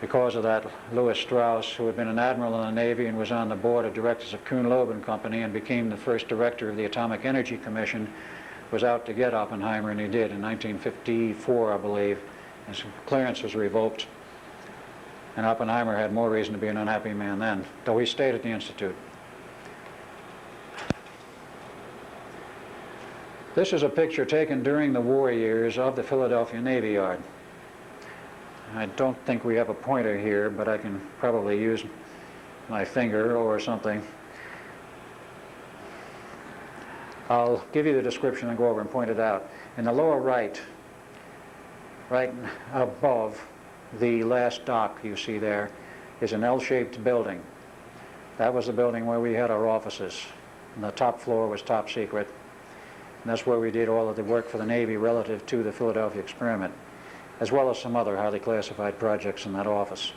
Because of that, Lewis Strauss, who had been an admiral in the Navy and was on the board of directors of Kuhn Loeb and Company and became the first director of the Atomic Energy Commission, was out to get Oppenheimer, and he did in 1954, I believe. His clearance was revoked, and Oppenheimer had more reason to be an unhappy man then, though he stayed at the Institute. This is a picture taken during the war years of the Philadelphia Navy Yard. I don't think we have a pointer here, but I can probably use my finger or something. I'll give you the description and go over and point it out. In the lower right, right above the last dock you see there, is an L-shaped building. That was the building where we had our offices. And the top floor was top secret. And that's where we did all of the work for the Navy relative to the Philadelphia experiment, as well as some other highly classified projects in that office.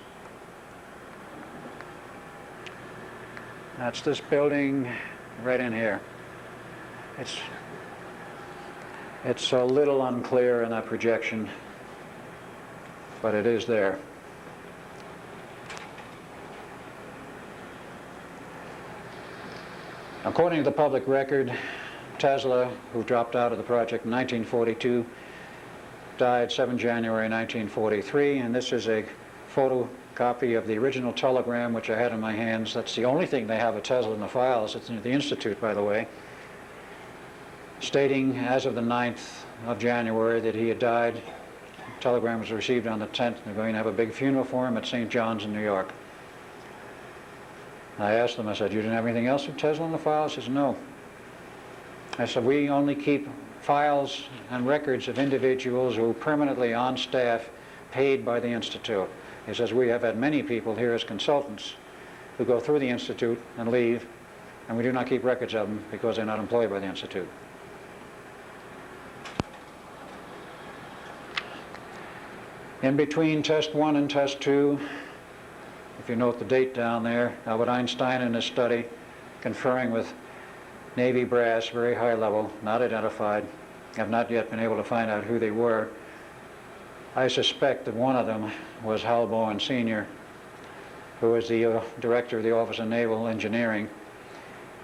That's this building right in here. It's a little unclear in that projection, but it is there. According to the public record, Tesla, who dropped out of the project in 1942, died 7 January 1943, and this is a photocopy of the original telegram which I had in my hands. That's the only thing they have of Tesla in the files. It's at the Institute, by the way, stating as of the 9th of January that he had died. The telegram was received on the 10th. They're going to have a big funeral for him at St. John's in New York. I asked them, I said, you didn't have anything else of Tesla in the files? He says, no. I said, we only keep files and records of individuals who are permanently on staff, paid by the Institute. He says, we have had many people here as consultants who go through the Institute and leave, and we do not keep records of them because they're not employed by the Institute. In between test 1 and test 2, if you note the date down there, Albert Einstein in his study, conferring with Navy brass, very high level, not identified, have not yet been able to find out who they were. I suspect that one of them was Hal Bowen Sr., who was the director of the Office of Naval Engineering,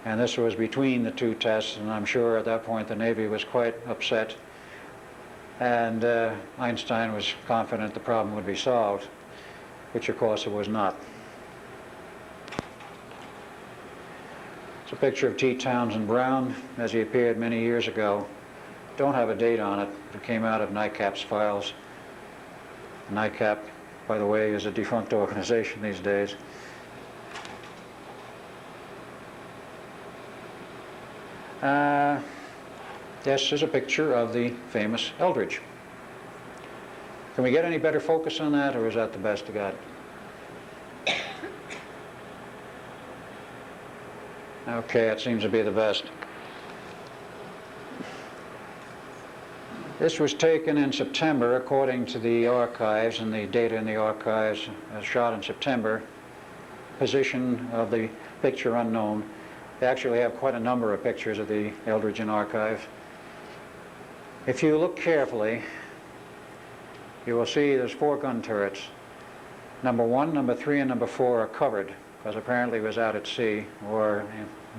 and this was between the two tests, and I'm sure at that point the Navy was quite upset, and Einstein was confident the problem would be solved, which of course it was not. It's a picture of T. Townsend Brown as he appeared many years ago. Don't have a date on it. It came out of NICAP's files. NICAP, by the way, is a defunct organization these days. This is a picture of the famous Eldridge. Can we get any better focus on that, or is that the best you got? Okay, it seems to be the best. This was taken in September, according to the archives, and the data in the archives shot in September. Position of the picture unknown. They actually have quite a number of pictures of the Eldridge in archive. If you look carefully, you will see there's 4 gun turrets. Number 1, number 3, and number 4 are covered, because apparently it was out at sea, or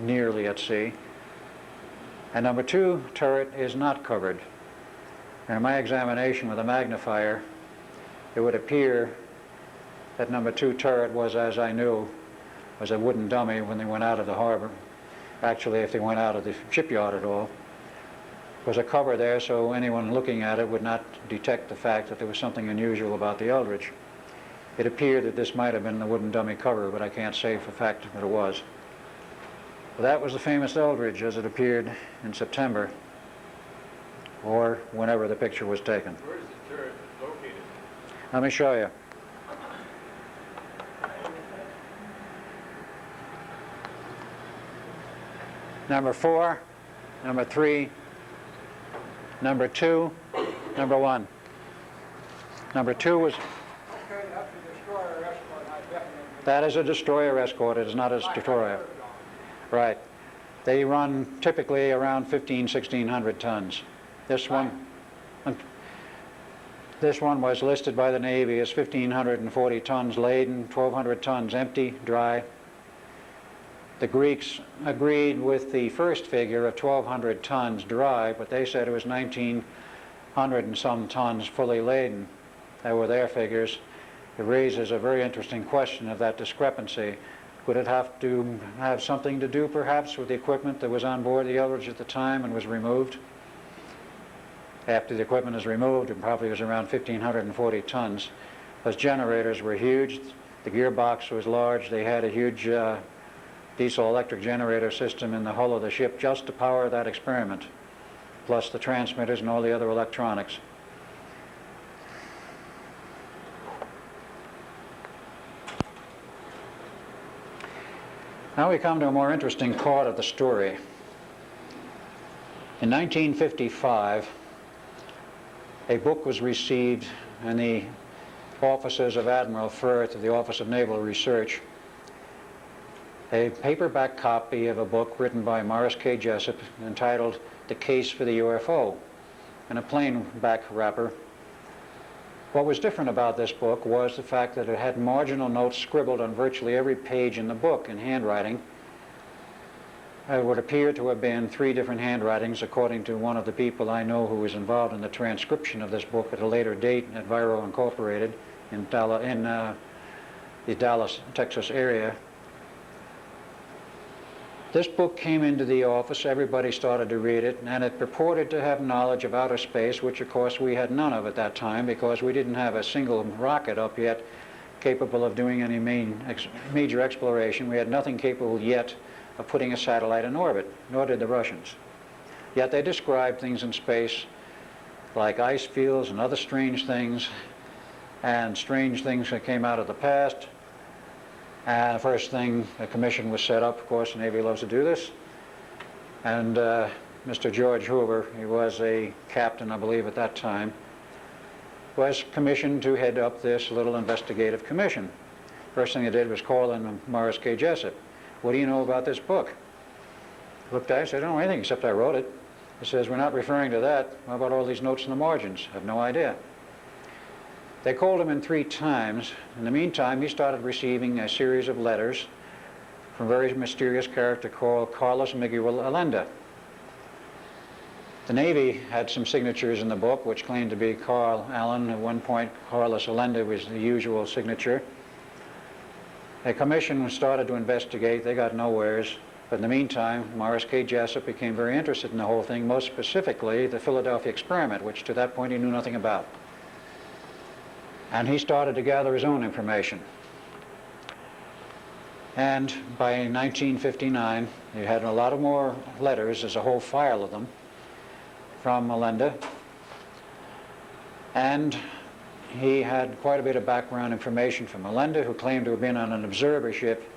nearly at sea. And number 2 turret is not covered. And in my examination with a magnifier, it would appear that number 2 turret was, as I knew, was a wooden dummy when they went out of the harbor. Actually, if they went out of the shipyard at all. Was a cover there, so anyone looking at it would not detect the fact that there was something unusual about the Eldridge. It appeared that this might have been the wooden dummy cover, but I can't say for a fact that it was. But that was the famous Eldridge as it appeared in September, or whenever the picture was taken. Where is the turret located? Let me show you. Number 4, number 3, number 2, number 1. Number 2 was... Okay, that's a destroyer escort, I definitely... That is a destroyer escort. It is not a destroyer. Right. They run typically around 1,500, 1,600 tons. This one... This one was listed by the Navy as 1,540 tons laden, 1,200 tons empty, dry. The Greeks agreed with the first figure of 1,200 tons dry, but they said it was 1,900 and some tons fully laden. That were their figures. It raises a very interesting question of that discrepancy. Would it have to have something to do, perhaps, with the equipment that was on board the Eldridge at the time and was removed? After the equipment is removed, it probably was around 1,540 tons. Those generators were huge. The gearbox was large. They had a huge diesel electric generator system in the hull of the ship just to power that experiment, plus the transmitters and all the other electronics. Now we come to a more interesting part of the story. In 1955, a book was received in the offices of Admiral Firth of the Office of Naval Research, a paperback copy of a book written by Morris K. Jessup entitled The Case for the UFO, in a plain back wrapper. What was different about this book was the fact that it had marginal notes scribbled on virtually every page in the book in handwriting. It would appear to have been 3 different handwritings, according to one of the people I know who was involved in the transcription of this book at a later date at Viro Incorporated in the Dallas, Texas area. This book came into the office, everybody started to read it, and it purported to have knowledge of outer space, which of course we had none of at that time because we didn't have a single rocket up yet capable of doing any major exploration. We had nothing capable yet of putting a satellite in orbit, nor did the Russians. Yet they described things in space like ice fields and other strange things, and strange things that came out of the past. The first thing, a commission was set up. Of course, the Navy loves to do this. And Mr. George Hoover, he was a captain, I believe, at that time, was commissioned to head up this little investigative commission. First thing he did was call in Morris K. Jessup. What do you know about this book? He looked at it and said, I don't know anything except I wrote it. He says, we're not referring to that. How about all these notes in the margins? I have no idea. They called him in 3 times. In the meantime, he started receiving a series of letters from a very mysterious character called Carlos Miguel Allende. The Navy had some signatures in the book which claimed to be Carl Allen. At one point, Carlos Allende was the usual signature. A commission started to investigate. They got nowheres. But in the meantime, Morris K. Jessup became very interested in the whole thing, most specifically the Philadelphia experiment, which to that point he knew nothing about. And he started to gather his own information. And by 1959, he had a lot of more letters, there's a whole file of them, from Allende. And he had quite a bit of background information from Allende, who claimed to have been on an observer ship,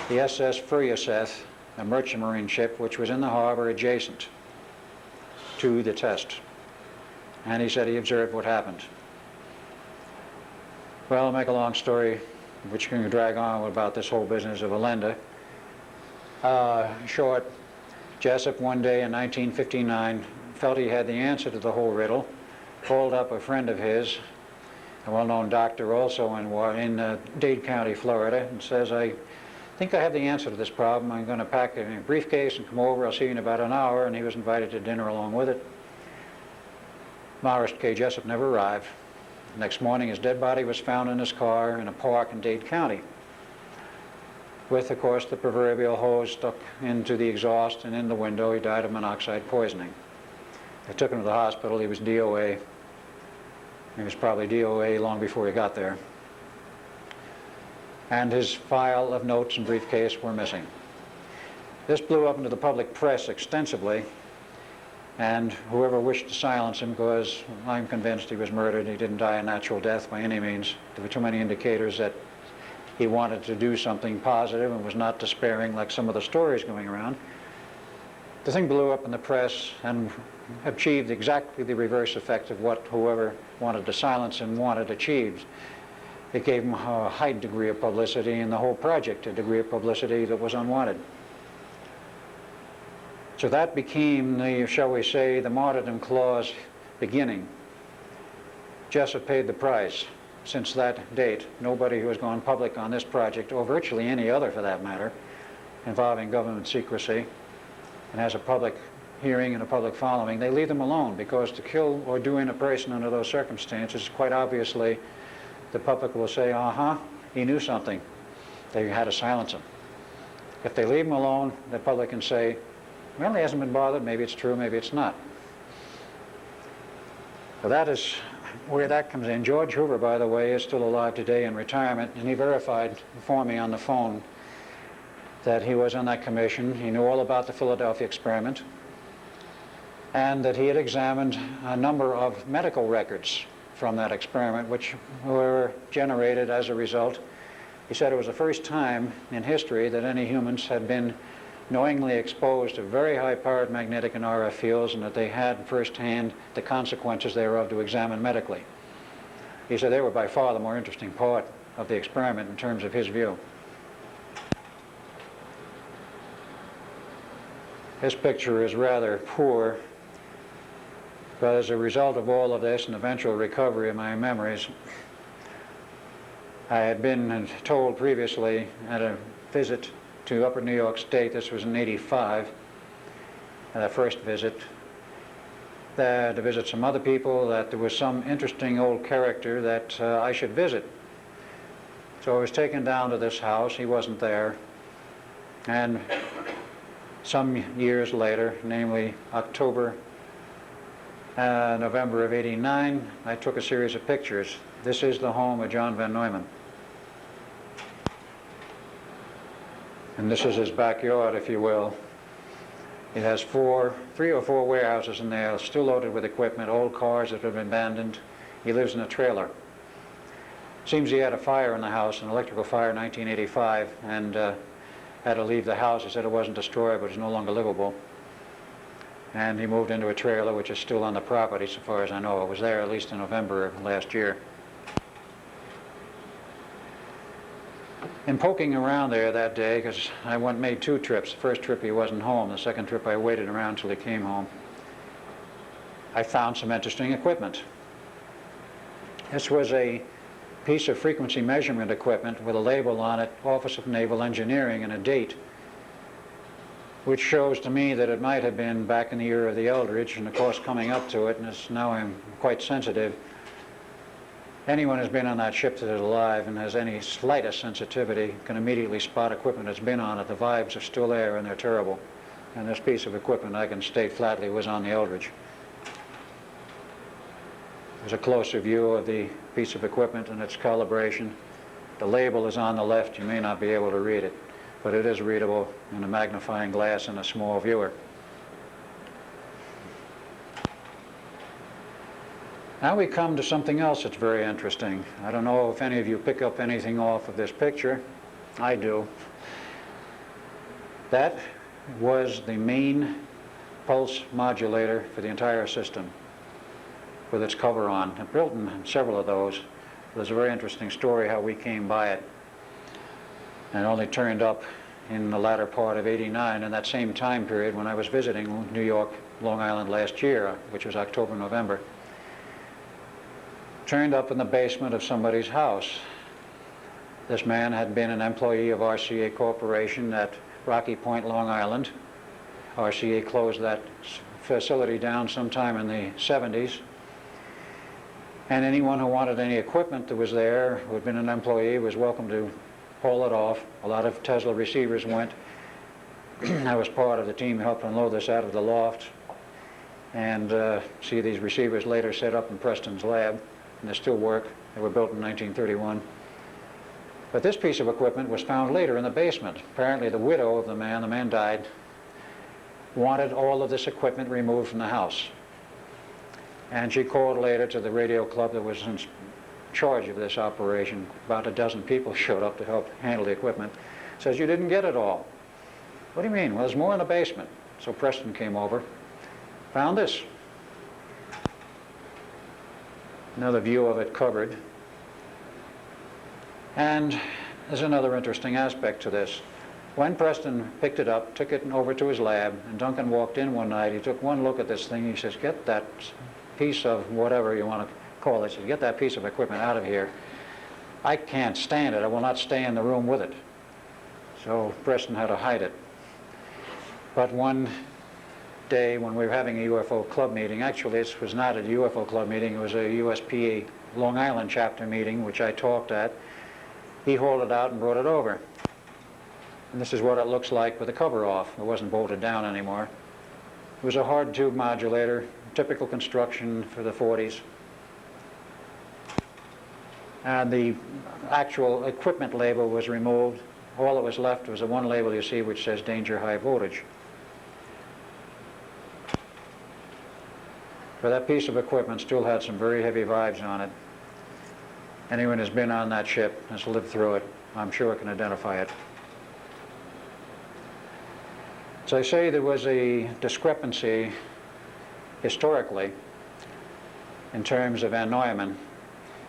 the SS Furioseth, a merchant marine ship, which was in the harbor adjacent to the test. And he said he observed what happened. Well, to make a long story, which can drag on about this whole business of Allende, short, Jessup one day in 1959 felt he had the answer to the whole riddle, called up a friend of his, a well-known doctor also in Dade County, Florida, and says, I think I have the answer to this problem. I'm going to pack a briefcase and come over. I'll see you in about an hour. And he was invited to dinner along with it. Morris K. Jessup never arrived. The next morning, his dead body was found in his car in a park in Dade County, with, of course, the proverbial hose stuck into the exhaust and in the window. He died of monoxide poisoning. They took him to the hospital. He was DOA. He was probably DOA long before he got there. And his file of notes and briefcase were missing. This blew up into the public press extensively, and whoever wished to silence him, because I'm convinced he was murdered. He didn't die a natural death by any means. There were too many indicators that he wanted to do something positive and was not despairing like some of the stories going around. The thing blew up in the press and achieved exactly the reverse effect of what whoever wanted to silence him wanted achieved. It gave him a high degree of publicity, and the whole project a degree of publicity that was unwanted. So that became the, shall we say, the martyrdom clause beginning. Jessup paid the price. Since that date, nobody who has gone public on this project, or virtually any other for that matter, involving government secrecy, and has a public hearing and a public following, they leave them alone, because to kill or doing a person under those circumstances, quite obviously, the public will say, he knew something. They had to silence him. If they leave him alone, the public can say, well, he hasn't been bothered, maybe it's true, maybe it's not. So that is where that comes in. George Hoover, by the way, is still alive today in retirement, and he verified for me on the phone that he was on that commission. He knew all about the Philadelphia experiment, and that he had examined a number of medical records from that experiment, which were generated as a result. He said it was the first time in history that any humans had been knowingly exposed to very high-powered magnetic and RF fields, and that they had firsthand the consequences thereof to examine medically. He said they were by far the more interesting part of the experiment in terms of his view. This picture is rather poor, but as a result of all of this and eventual recovery of my memories, I had been told previously at a visit to Upper New York State, this was in '85, the first visit, to visit some other people, that there was some interesting old character that I should visit. So I was taken down to this house. He wasn't there. And some years later, namely October, November of '89, I took a series of pictures. This is the home of John Van Neumann. And this is his backyard, if you will. It has three or four warehouses in there, still loaded with equipment, old cars that have been abandoned. He lives in a trailer. Seems he had a fire in the house, an electrical fire in 1985, and had to leave the house. He said it wasn't destroyed, but it's no longer livable. And he moved into a trailer, which is still on the property, so far as I know. It was there at least in November of last year. In poking around there that day, because I made two trips. The first trip he wasn't home. The second trip I waited around till he came home. I found some interesting equipment. This was a piece of frequency measurement equipment with a label on it, Office of Naval Engineering, and a date, which shows to me that it might have been back in the year of the Eldridge, and of course coming up to it, and now I'm quite sensitive. Anyone who's been on that ship that is alive and has any slightest sensitivity can immediately spot equipment that's been on it. The vibes are still there, and they're terrible. And this piece of equipment, I can state flatly, was on the Eldridge. There's a closer view of the piece of equipment and its calibration. The label is on the left. You may not be able to read it, but it is readable in a magnifying glass and a small viewer. Now we come to something else that's very interesting. I don't know if any of you pick up anything off of this picture. I do. That was the main pulse modulator for the entire system, with its cover on. I built in several of those. There's a very interesting story how we came by it. And it only turned up in the latter part of '89, in that same time period when I was visiting New York, Long Island last year, which was October, November. Turned up in the basement of somebody's house. This man had been an employee of RCA Corporation at Rocky Point, Long Island. RCA closed that facility down sometime in the '70s. And anyone who wanted any equipment that was there, who had been an employee, was welcome to haul it off. A lot of Tesla receivers went. I was part of the team who helped unload this out of the loft. And see these receivers later set up in Preston's lab. And they still work. They were built in 1931. But this piece of equipment was found later in the basement. Apparently the widow of the man died, wanted all of this equipment removed from the house. And she called later to the radio club that was in charge of this operation. About a dozen people showed up to help handle the equipment. Says, you didn't get it all. What do you mean? Well, there's more in the basement. So Preston came over, found this. Another view of it covered. And there's another interesting aspect to this. When Preston picked it up, took it over to his lab, and Duncan walked in one night, he took one look at this thing, he says, get that piece of whatever you want to call. They said, get that piece of equipment out of here. I can't stand it. I will not stay in the room with it. So Preston had to hide it. But one day when we were having a UFO club meeting, actually this was not a UFO club meeting, it was a USPA Long Island chapter meeting, which I talked at. He hauled it out and brought it over. And this is what it looks like with the cover off. It wasn't bolted down anymore. It was a hard tube modulator, typical construction for the 40s. And the actual equipment label was removed. All that was left was the one label you see which says danger high voltage. But that piece of equipment still had some very heavy vibes on it. Anyone who's been on that ship, has lived through it, I'm sure can identify it. So I say there was a discrepancy historically in terms of Van Neumann.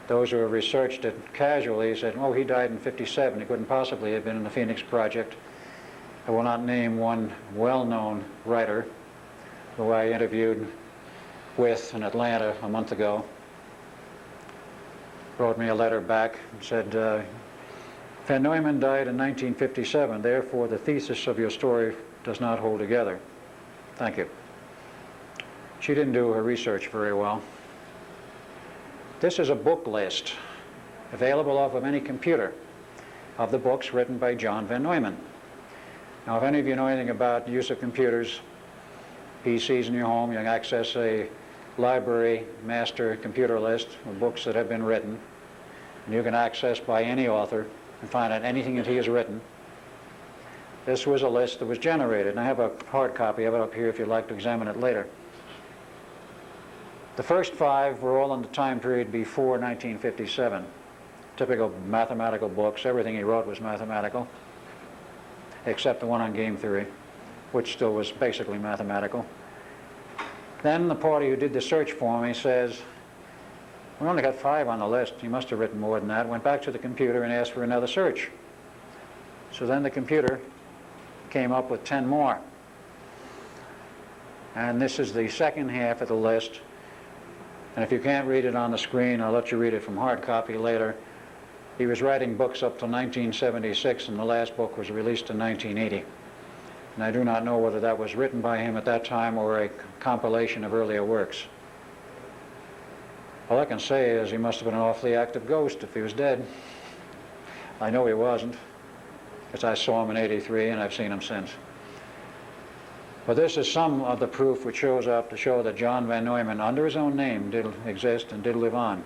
Those who have researched it casually said, oh, he died in '57. He couldn't possibly have been in the Phoenix Project. I will not name one well-known writer who I interviewed with in Atlanta a month ago. Wrote me a letter back and said, Van Neumann died in 1957, therefore the thesis of your story does not hold together. Thank you. She didn't do her research very well. This is a book list available off of any computer of the books written by John Van Neumann. Now, if any of you know anything about the use of computers, PCs in your home, you can access a library master computer list of books that have been written, and you can access by any author and find out anything that he has written. This was a list that was generated, and I have a hard copy of it up here if you'd like to examine it later. The first 5 were all in the time period before 1957. Typical mathematical books. Everything he wrote was mathematical, except the one on game theory, which still was basically mathematical. Then the party who did the search for me says, we only got 5 on the list. He must have written more than that. Went back to the computer and asked for another search. So then the computer came up with 10 more. And this is the second half of the list. And if you can't read it on the screen, I'll let you read it from hard copy later. He was writing books up till 1976, and the last book was released in 1980. And I do not know whether that was written by him at that time or a compilation of earlier works. All I can say is he must have been an awfully active ghost if he was dead. I know he wasn't, because I saw him in '83 and I've seen him since. But this is some of the proof which shows up to show that John Van Neumann, under his own name, did exist and did live on.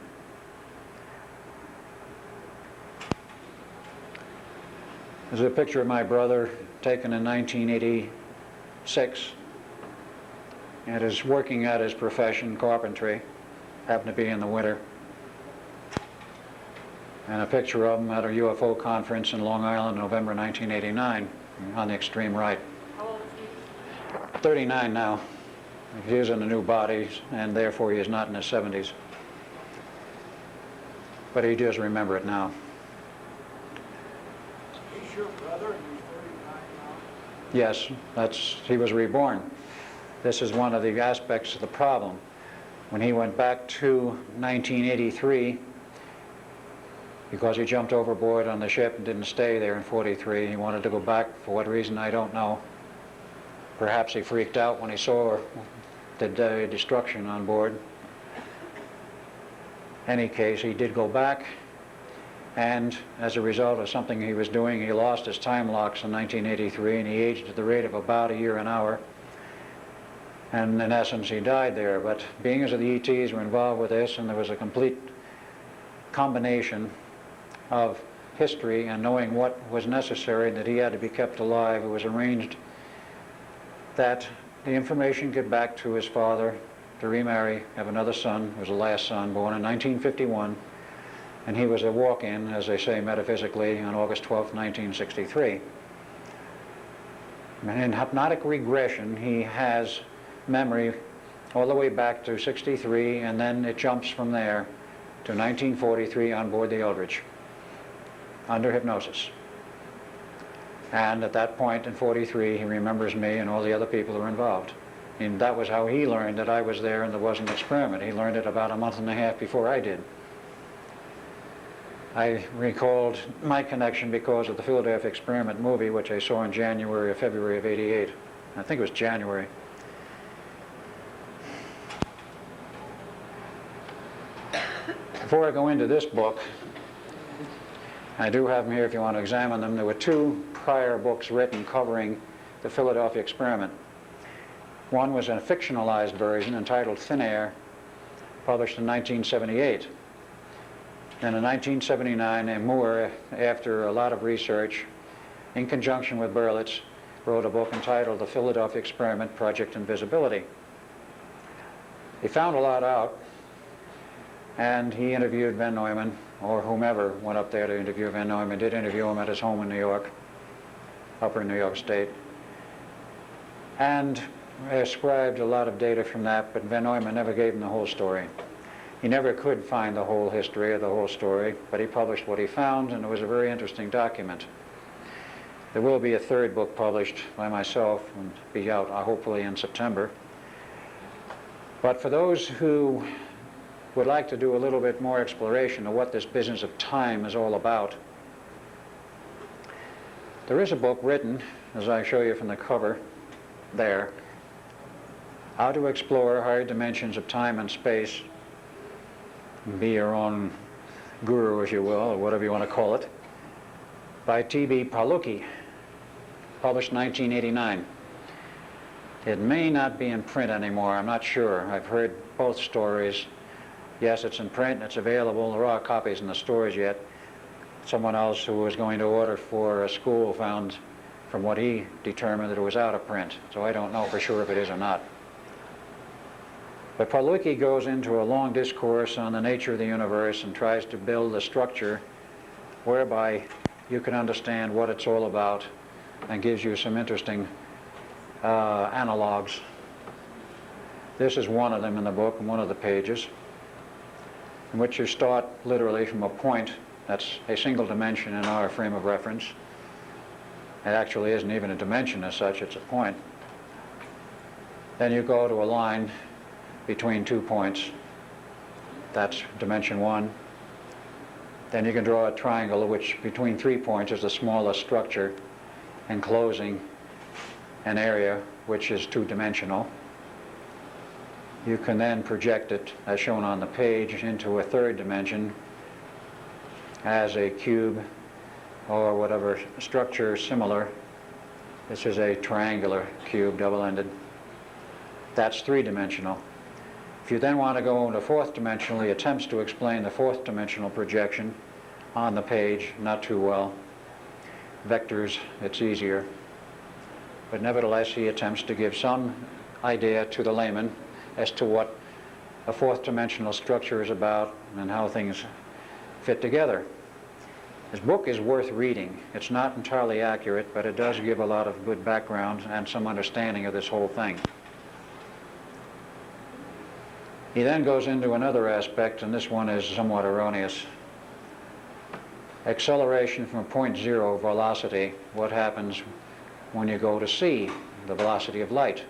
There's a picture of my brother taken in 1986. And is working at his profession, carpentry. Happened to be in the winter. And a picture of him at a UFO conference in Long Island, November 1989, on the extreme right. 39 now. He is in a new body, and therefore he is not in his 70s. But he does remember it now. He's your brother, and he's 39 now? Yes, he was reborn. This is one of the aspects of the problem. When he went back to 1983, because he jumped overboard on the ship and didn't stay there in '43, he wanted to go back. For what reason, I don't know. Perhaps he freaked out when he saw the destruction on board. In any case, he did go back, and as a result of something he was doing, he lost his time locks in 1983, and he aged at the rate of about a year an hour. And in essence, he died there. But being as the ETs were involved with this, and there was a complete combination of history and knowing what was necessary, that he had to be kept alive, it was arranged that the information get back to his father, to remarry, have another son. He was the last son, born in 1951, and he was a walk-in, as they say metaphysically, on August 12, 1963. And in hypnotic regression, he has memory all the way back to '63, and then it jumps from there to 1943 on board the Eldridge, under hypnosis. And at that point in '43, he remembers me and all the other people who were involved. And that was how he learned that I was there and there was an experiment. He learned it about a month and a half before I did. I recalled my connection because of the Philadelphia Experiment movie, which I saw in January or February of '88. I think it was January. Before I go into this book, I do have them here if you want to examine them. There were two prior books written covering the Philadelphia Experiment. One was a fictionalized version entitled Thin Air, published in 1978. Then in 1979, Moore, after a lot of research, in conjunction with Berlitz, wrote a book entitled The Philadelphia Experiment, Project Invisibility. He found a lot out, and he interviewed Van Neumann, or whomever went up there to interview Van Neumann, did interview him at his home in New York, upper New York State, and ascribed a lot of data from that, but Van Neumann never gave him the whole story. He never could find the whole history or the whole story, but he published what he found, and it was a very interesting document. There will be a third book published by myself and be out hopefully in September. But for those who would like to do a little bit more exploration of what this business of time is all about, there is a book written, as I show you from the cover there, How to Explore Higher Dimensions of Time and Space. Be your own guru, if you will, or whatever you want to call it, by T.B. Palucki, published 1989. It may not be in print anymore, I'm not sure. I've heard both stories. Yes, it's in print, it's available. There are copies in the stores yet. Someone else who was going to order for a school found, from what he determined, that it was out of print. So I don't know for sure if it is or not. But Palucki goes into a long discourse on the nature of the universe and tries to build a structure whereby you can understand what it's all about, and gives you some interesting analogs. This is one of them in the book, in one of the pages, in which you start literally from a point that's a single dimension in our frame of reference. It actually isn't even a dimension as such, it's a point. Then you go to a line between 2 points. That's dimension 1. Then you can draw a triangle which between 3 points is the smallest structure, enclosing an area which is 2-dimensional. You can then project it, as shown on the page, into a 3rd dimension as a cube or whatever structure similar. This is a triangular cube, double-ended. That's 3-dimensional. If you then want to go into 4th dimensional, he attempts to explain the 4th dimensional projection on the page, not too well. Vectors, it's easier. But nevertheless, he attempts to give some idea to the layman as to what a 4th dimensional structure is about and how things fit together. His book is worth reading. It's not entirely accurate, but it does give a lot of good background and some understanding of this whole thing. He then goes into another aspect, and this one is somewhat erroneous. Acceleration from a point zero velocity, what happens when you go to c, the velocity of light.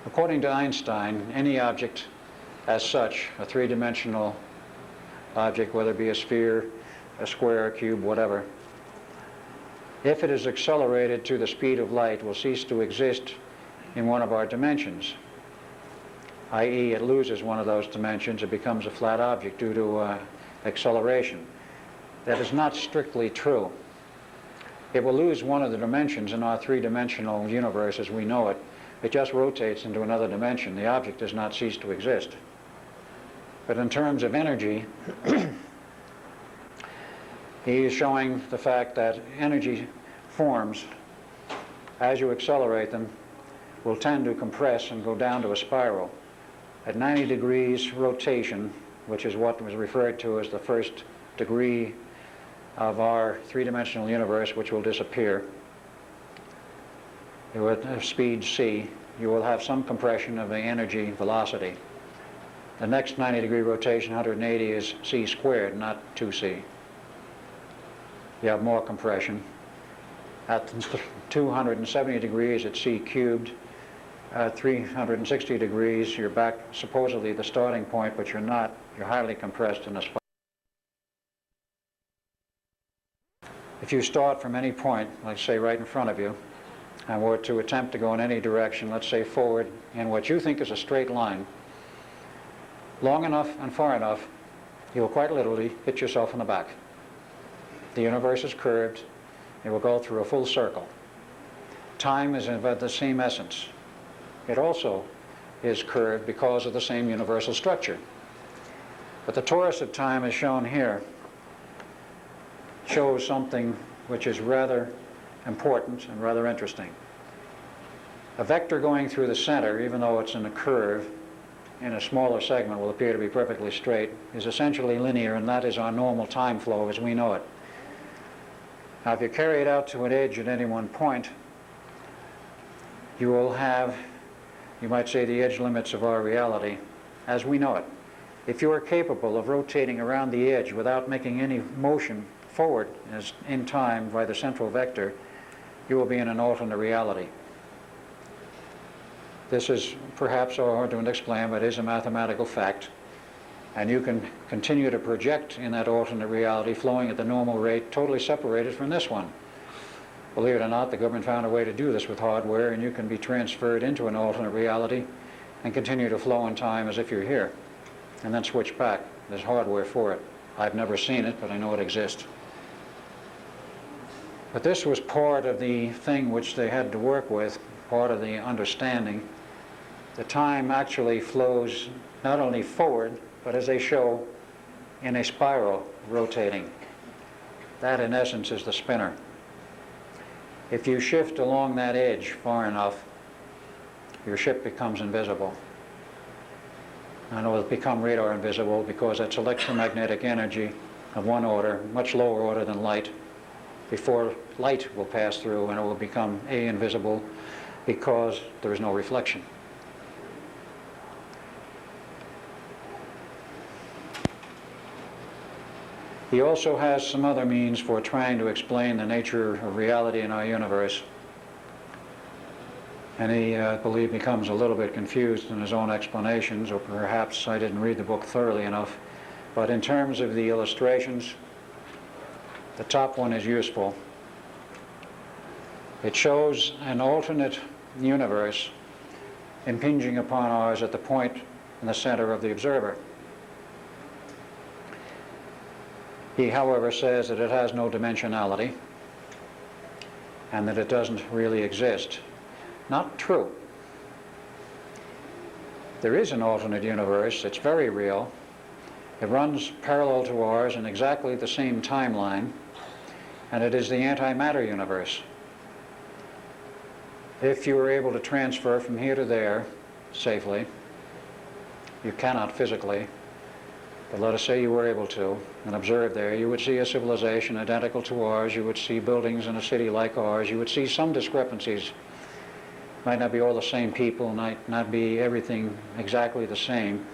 According to Einstein, any object as such, a 3-dimensional object, whether it be a sphere, a square, a cube, whatever, if it is accelerated to the speed of light, will cease to exist in one of our dimensions, i.e. it loses one of those dimensions, it becomes a flat object due to acceleration. That is not strictly true. It will lose one of the dimensions in our 3-dimensional universe as we know it. It just rotates into another dimension. The object does not cease to exist. But in terms of energy, he is showing the fact that energy forms, as you accelerate them, will tend to compress and go down to a spiral. At 90 degrees rotation, which is what was referred to as the first degree of our 3-dimensional universe, which will disappear, at speed c, you will have some compression of the energy velocity. The next 90-degree rotation, 180, is c squared, not 2c. You have more compression. At 270 degrees, it's c cubed. At 360 degrees, you're back supposedly the starting point, but you're not. You're highly compressed in a spot. If you start from any point, like say right in front of you, and were to attempt to go in any direction, let's say forward, in what you think is a straight line, long enough and far enough, you will quite literally hit yourself in the back. The universe is curved. It will go through a full circle. Time is of the same essence. It also is curved because of the same universal structure. But the torus of time as shown here shows something which is rather important and rather interesting. A vector going through the center, even though it's in a curve, in a smaller segment will appear to be perfectly straight, is essentially linear, and that is our normal time flow as we know it. Now, if you carry it out to an edge at any one point, you will have, you might say, the edge limits of our reality as we know it. If you are capable of rotating around the edge without making any motion forward as in time by the central vector, you will be in an alternate reality. This is perhaps hard to explain, but it is a mathematical fact. And you can continue to project in that alternate reality flowing at the normal rate, totally separated from this one. Believe it or not, the government found a way to do this with hardware, and you can be transferred into an alternate reality and continue to flow in time as if you're here, and then switch back. There's hardware for it. I've never seen it, but I know it exists. But this was part of the thing which they had to work with, part of the understanding. The time actually flows not only forward, but as they show, in a spiral rotating. That, in essence, is the spinner. If you shift along that edge far enough, your ship becomes invisible. And it will become radar invisible because that's electromagnetic energy of one order, much lower order than light. Before light will pass through, and it will become invisible because there is no reflection. He also has some other means for trying to explain the nature of reality in our universe. And he, I believe, becomes a little bit confused in his own explanations, or perhaps I didn't read the book thoroughly enough. But in terms of the illustrations, the top one is useful. It shows an alternate universe impinging upon ours at the point in the center of the observer. He, however, says that it has no dimensionality and that it doesn't really exist. Not true. There is an alternate universe. It's very real. It runs parallel to ours in exactly the same timeline, and it is the antimatter universe. If you were able to transfer from here to there safely, you cannot physically, but let us say you were able to, and observe there, you would see a civilization identical to ours, you would see buildings in a city like ours, you would see some discrepancies. Might not be all the same people, might not be everything exactly the same,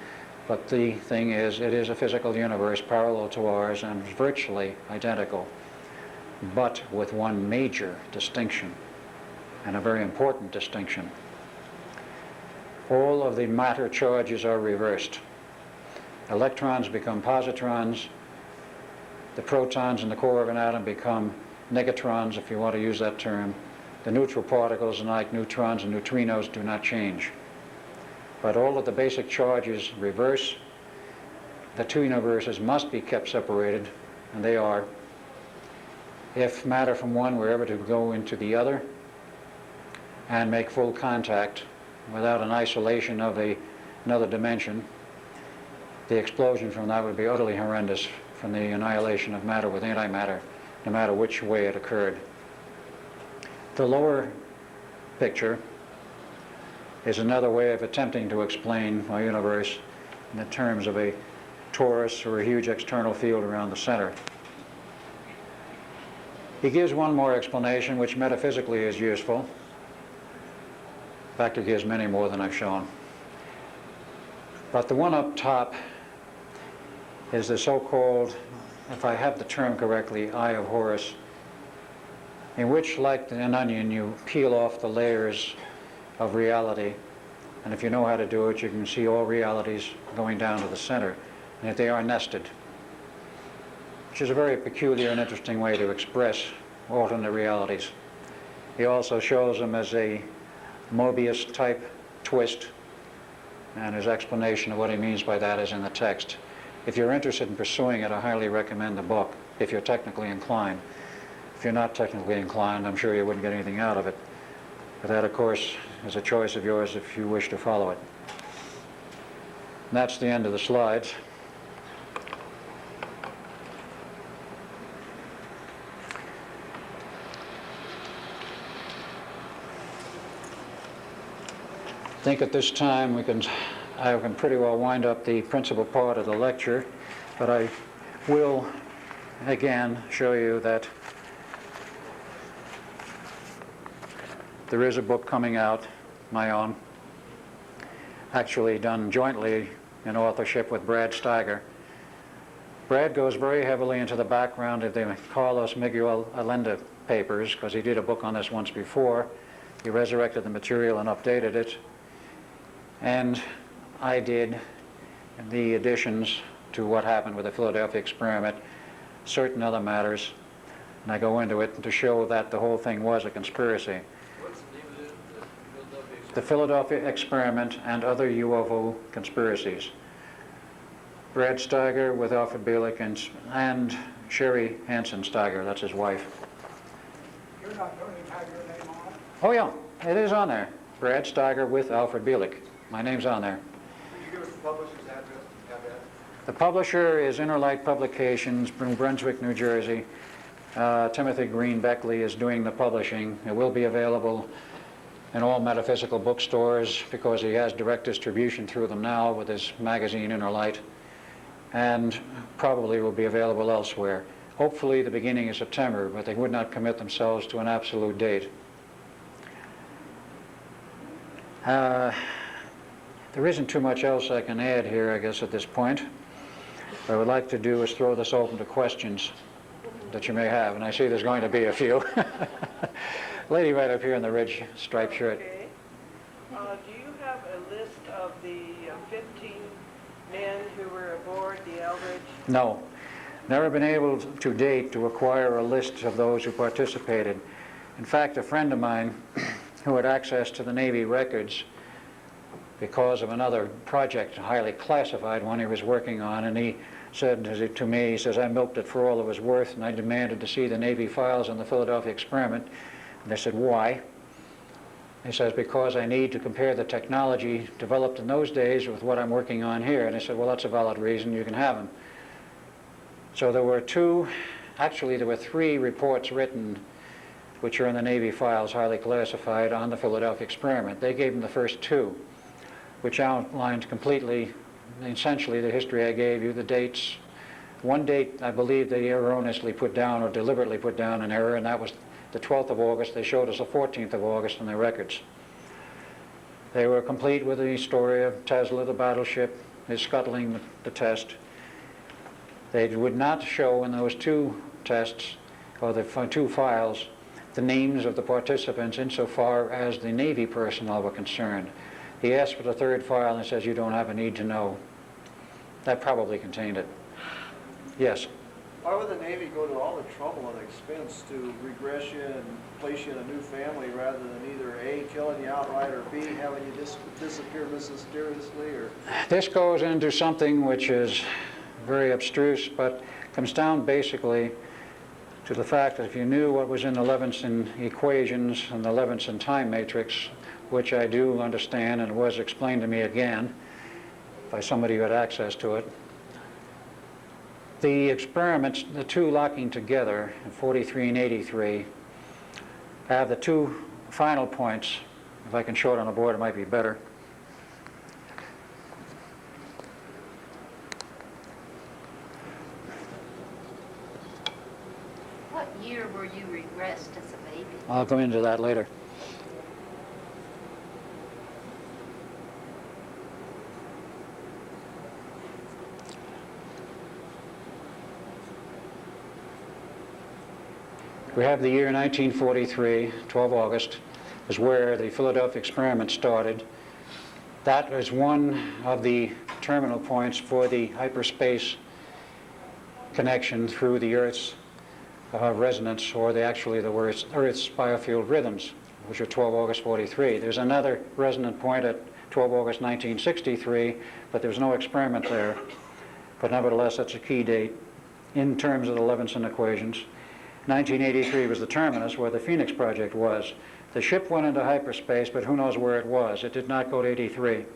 but the thing is, it is a physical universe parallel to ours and virtually identical, but with one major distinction, and a very important distinction. All of the matter charges are reversed. Electrons become positrons. The protons in the core of an atom become negatrons, if you want to use that term. The neutral particles, like neutrons and neutrinos, do not change. But all of the basic charges reverse. The two universes must be kept separated, and they are. If matter from one were ever to go into the other and make full contact without an isolation of another dimension, the explosion from that would be utterly horrendous from the annihilation of matter with antimatter, no matter which way it occurred. The lower picture is another way of attempting to explain our universe in the terms of a torus or a huge external field around the center. He gives one more explanation which metaphysically is useful. In fact, he gives many more than I've shown. But the one up top is the so-called, if I have the term correctly, Eye of Horus, in which, like an onion, you peel off the layers of reality. And if you know how to do it, you can see all realities going down to the center, and that they are nested, which is a very peculiar and interesting way to express alternate realities. He also shows them as a Mobius-type twist, and his explanation of what he means by that is in the text. If you're interested in pursuing it, I highly recommend the book, if you're technically inclined. If you're not technically inclined, I'm sure you wouldn't get anything out of it. But that, of course, is a choice of yours if you wish to follow it. And that's the end of the slides. I think at this time I can pretty well wind up the principal part of the lecture, but I will again show you that there is a book coming out, my own, actually done jointly in authorship with Brad Steiger. Brad goes very heavily into the background of the Carlos Miguel Allende papers, because he did a book on this once before. He resurrected the material and updated it. And I did the additions to what happened with the Philadelphia experiment, certain other matters, and I go into it to show that the whole thing was a conspiracy. What's the name of it? The Philadelphia experiment and other UFO conspiracies. Brad Steiger with Alfred Bielek and Sherry Hansen Steiger, that's his wife. You're not going to have your name on it? Oh yeah, it is on there. Brad Steiger with Alfred Bielek. My name's on there. Could you give us the publisher's address? Do you have that? The publisher is Interlight Publications, New Brunswick, New Jersey. Timothy Green Beckley is doing the publishing. It will be available in all metaphysical bookstores because he has direct distribution through them now with his magazine Interlight, and probably will be available elsewhere. Hopefully the beginning of September, but they would not commit themselves to an absolute date. There isn't too much else I can add here, I guess, at this point. What I would like to do is throw this open to questions that you may have, and I see there's going to be a few. Lady right up here in the red striped shirt. Okay. Do you have a list of the 15 men who were aboard the Eldridge? No. Never been able to date to acquire a list of those who participated. In fact, a friend of mine who had access to the Navy records because of another project, a highly classified one he was working on, and he said to me, he says, I milked it for all it was worth, and I demanded to see the Navy files on the Philadelphia experiment. And I said, why? He says, because I need to compare the technology developed in those days with what I'm working on here. And I said, well, that's a valid reason, you can have them. So there were there were three reports written which are in the Navy files, highly classified, on the Philadelphia experiment. They gave him the first two, which outlined completely, essentially, the history I gave you, the dates. One date, I believe, they erroneously put down or deliberately put down an error, and that was the 12th of August. They showed us the 14th of August in their records. They were complete with the story of Tesla, the battleship, his scuttling the test. They would not show in those two tests, or the two files, the names of the participants insofar as the Navy personnel were concerned. He asked for the third file and says, you don't have a need to know. That probably contained it. Yes? Why would the Navy go to all the trouble and expense to regress you and place you in a new family rather than either A, killing you outright, or B, having you disappear mysteriously? Or This goes into something which is very abstruse, but comes down basically to the fact that if you knew what was in the Levinson equations and the Levinson time matrix, which I do understand and was explained to me again by somebody who had access to it, the experiments, the two locking together, 43 and 83, have the two final points. If I can show it on the board, it might be better. What year were you regressed as a baby? I'll go into that later. We have the year 1943, 12 August. is where the Philadelphia experiment started. That is one of the terminal points for the hyperspace connection through the Earth's resonance, or actually the Earth's biofield rhythms, which are 12 August 43. There's another resonant point at 12 August 1963, but there's no experiment there. But nevertheless, that's a key date in terms of the Levinson equations. 1983 was the terminus where the Phoenix project was. The ship went into hyperspace, but who knows where it was. It did not go to 83.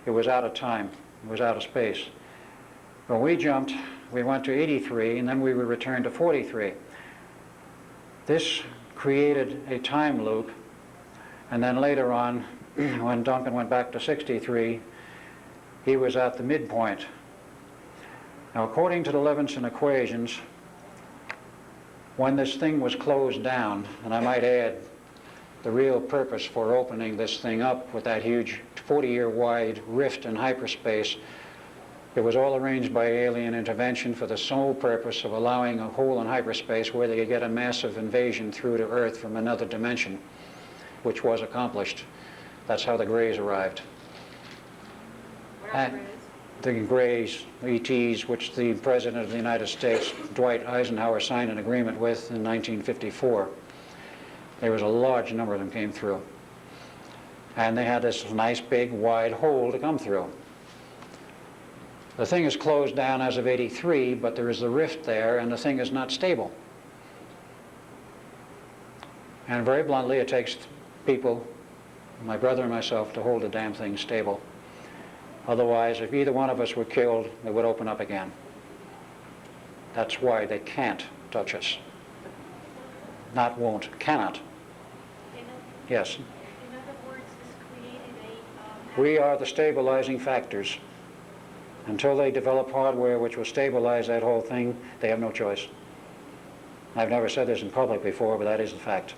It was out of time. It was out of space. When we jumped, we went to 83, and then we were returned to 43. This created a time loop, and then later on, when Duncan went back to 63, he was at the midpoint. Now, according to the Levinson equations, when this thing was closed down, and I might add, the real purpose for opening this thing up with that huge 40-year wide rift in hyperspace, it was all arranged by alien intervention for the sole purpose of allowing a hole in hyperspace where they could get a massive invasion through to Earth from another dimension, which was accomplished. That's how the Greys arrived. And the Greys, ETs, which the President of the United States, Dwight Eisenhower, signed an agreement with in 1954. There was a large number of them came through. And they had this nice big wide hole to come through. The thing is closed down as of 83, but there is a rift there, and the thing is not stable. And very bluntly, it takes people, my brother and myself, to hold the damn thing stable. Otherwise, if either one of us were killed, it would open up again. That's why they can't touch us. Not won't, cannot. Yes? In other words, this created a... We are the stabilizing factors. Until they develop hardware which will stabilize that whole thing, they have no choice. I've never said this in public before, but that is the fact.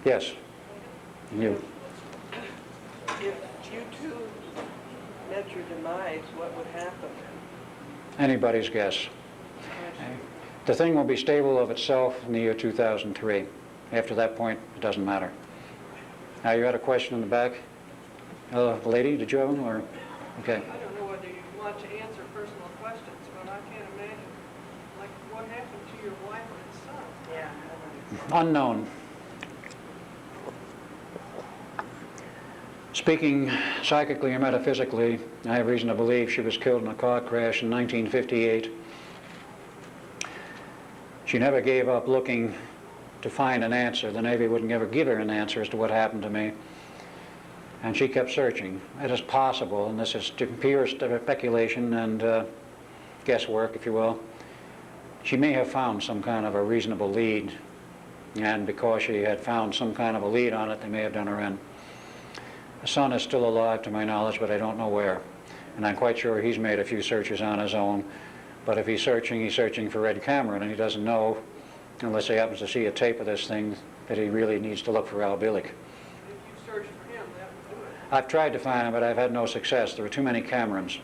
Yes? You. If you two met your demise, what would happen? Anybody's guess. The thing will be stable of itself in the year 2003. After that point, it doesn't matter. Now, you had a question in the back? Lady, did you have one? Or? Okay. I don't know whether you want to answer personal questions, but I can't imagine, like, what happened to your wife and son? Yeah. Unknown. Speaking psychically or metaphysically, I have reason to believe she was killed in a car crash in 1958. She never gave up looking to find an answer. The Navy wouldn't ever give her an answer as to what happened to me. And she kept searching. It is possible, and this is pure speculation and guesswork, if you will, she may have found some kind of a reasonable lead. And because she had found some kind of a lead on it, they may have done her in. The son is still alive, to my knowledge, but I don't know where. And I'm quite sure he's made a few searches on his own. But if he's searching for Red Cameron, and he doesn't know, unless he happens to see a tape of this thing, that he really needs to look for Al Bielek. If you search for him, that would do it. I've tried to find him, but I've had no success. There are too many Camerons.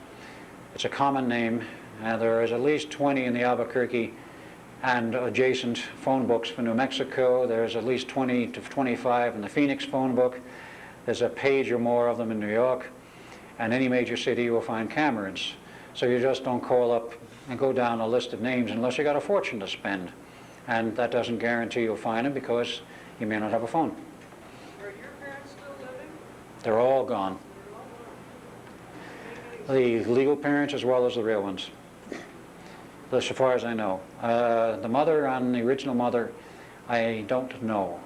It's a common name, and there is at least 20 in the Albuquerque and adjacent phone books for New Mexico. There's at least 20 to 25 in the Phoenix phone book. There's a page or more of them in New York. And any major city you will find Camerons. So you just don't call up and go down a list of names unless you got a fortune to spend. And that doesn't guarantee you'll find them because you may not have a phone. Are your parents still living? They're all gone. The legal parents as well as the real ones, as far as I know. The mother, on the original mother, I don't know.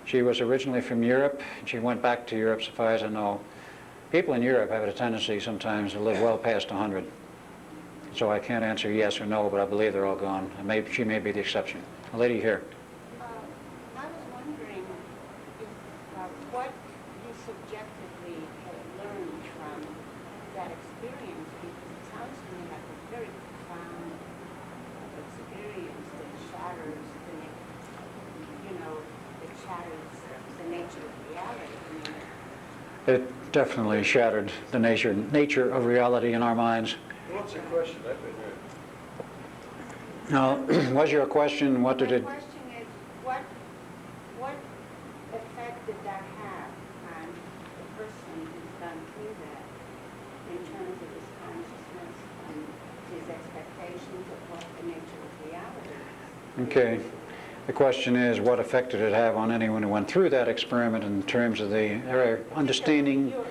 She was originally from Europe. She went back to Europe, so far as I know. People in Europe have a tendency sometimes to live well past 100. So I can't answer yes or no, but I believe they're all gone. And maybe she may be the exception. A lady here. I was wondering if, what you subjectively have learned from that experience, because it sounds to me like a very profound experience that shatters the nature of reality. I mean, It definitely shattered the nature of reality in our minds. What's your question? I've been here. Now, was your question, what did my it... question is, in terms of his consciousness and his expectations of what the nature of reality is. Okay. The question is, what effect did it have on anyone who went through that experiment in terms of their understanding Yours.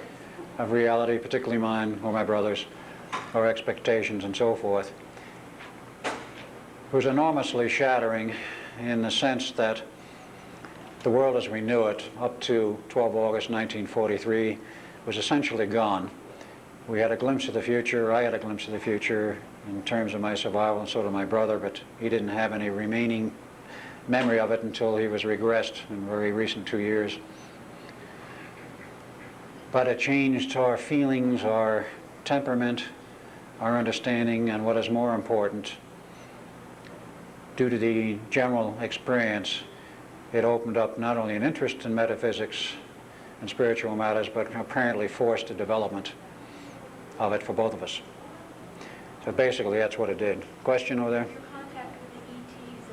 of reality, particularly mine or my brother's, or expectations and so forth? It was enormously shattering in the sense that the world as we knew it up to 12 August 1943 was essentially gone. We had a glimpse of the future. I had a glimpse of the future in terms of my survival, and so did my brother, but he didn't have any remaining memory of it until he was regressed in very recent 2 years. But it changed our feelings, our temperament, our understanding, and what is more important, due to the general experience, it opened up not only an interest in metaphysics and spiritual matters, but apparently forced the development of it for both of us. So basically, that's what it did. Question over there? Your contact with the ETs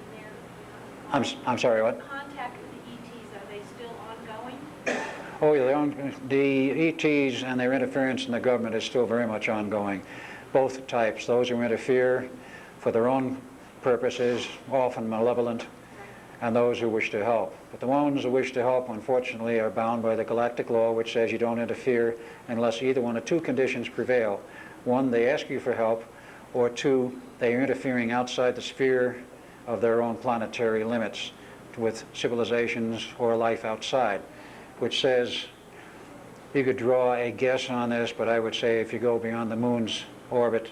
and their... I'm sorry, what? Contact with the ETs, are they still ongoing? Oh, yeah, the ETs and their interference in the government is still very much ongoing. Both types, those who interfere for their own purposes, often malevolent, and those who wish to help. But the ones who wish to help, unfortunately, are bound by the galactic law, which says you don't interfere unless either one of two conditions prevail. One, they ask you for help, or two, they are interfering outside the sphere of their own planetary limits with civilizations or life outside, which says, you could draw a guess on this, but I would say if you go beyond the moon's orbit,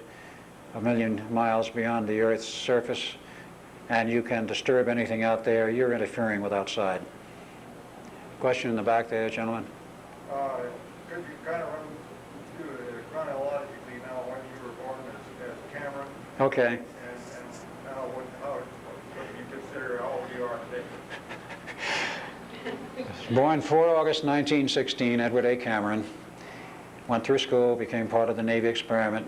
1,000,000 miles beyond the Earth's surface, and you can disturb anything out there, you're interfering with outside. Question in the back there, gentlemen? Could you kind of run through it chronologically now when you were born as Cameron, Okay. and now what do you consider how old you are today? Born 4 August 1916, Edward A. Cameron. Went through school, became part of the Navy experiment.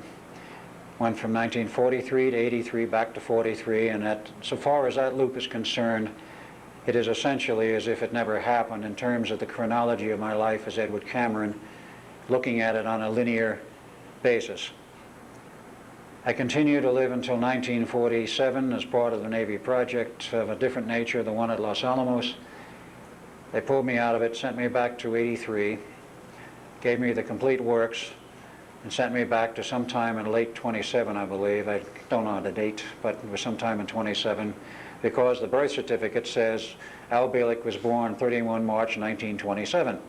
Went from 1943 to 83, back to 43, and so far as that loop is concerned, it is essentially as if it never happened in terms of the chronology of my life as Edward Cameron, looking at it on a linear basis. I continued to live until 1947 as part of the Navy project of a different nature, the one at Los Alamos. They pulled me out of it, sent me back to 83, gave me the complete works, and sent me back to sometime in late 27, I believe. I don't know the date, but it was sometime in 27, because the birth certificate says Al Bielek was born 31 March 1927.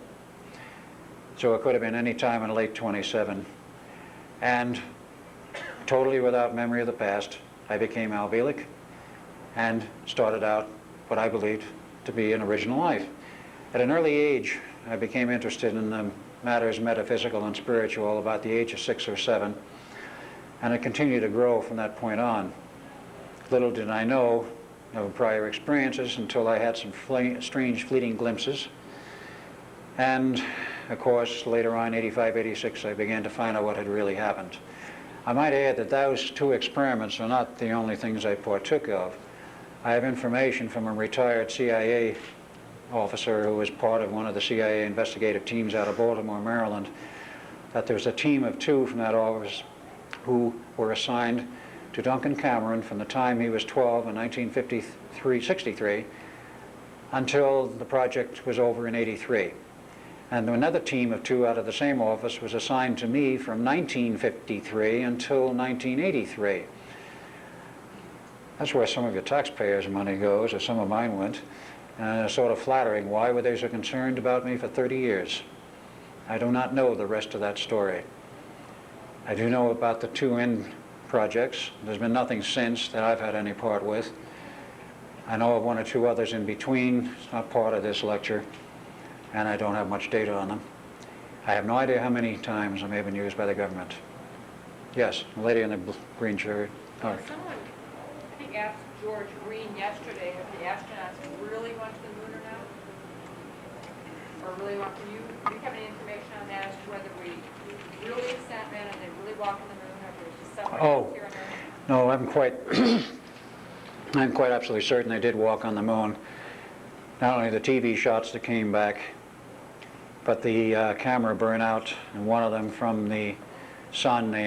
So it could have been any time in late 27. And totally without memory of the past, I became Al Bielek and started out what I believed to be an original life. At an early age, I became interested in the matters metaphysical and spiritual about the age of 6 or 7, and it continued to grow from that point on. Little did I know of prior experiences until I had some strange fleeting glimpses, and of course later on, 85, 86, I began to find out what had really happened. I might add that those two experiments are not the only things I partook of. I have information from a retired CIA officer who was part of one of the CIA investigative teams out of Baltimore, Maryland, that there was a team of 2 from that office who were assigned to Duncan Cameron from the time he was 12 in 1963 until the project was over in 83. And another team of 2 out of the same office was assigned to me from 1953 until 1983. That's where some of your taxpayers' money goes, or some of mine went. And it's sort of flattering. Why were they so concerned about me for 30 years? I do not know the rest of that story. I do know about the 2 end projects. There's been nothing since that I've had any part with. I know of 1 or 2 others in between. It's not part of this lecture, and I don't have much data on them. I have no idea how many times I may have been used by the government. Yes, the lady in the green shirt. Oh. Someone, I think, asked George Green yesterday if the astronauts really went to the moon or not, or really walked. Do you have any information on that as to whether we really sat men and they really walked on the moon, or if there's just somewhere else here and there? No, I'm quite absolutely certain they did walk on the moon. Not only the TV shots that came back, but the camera burnout, and one of them from the sun. They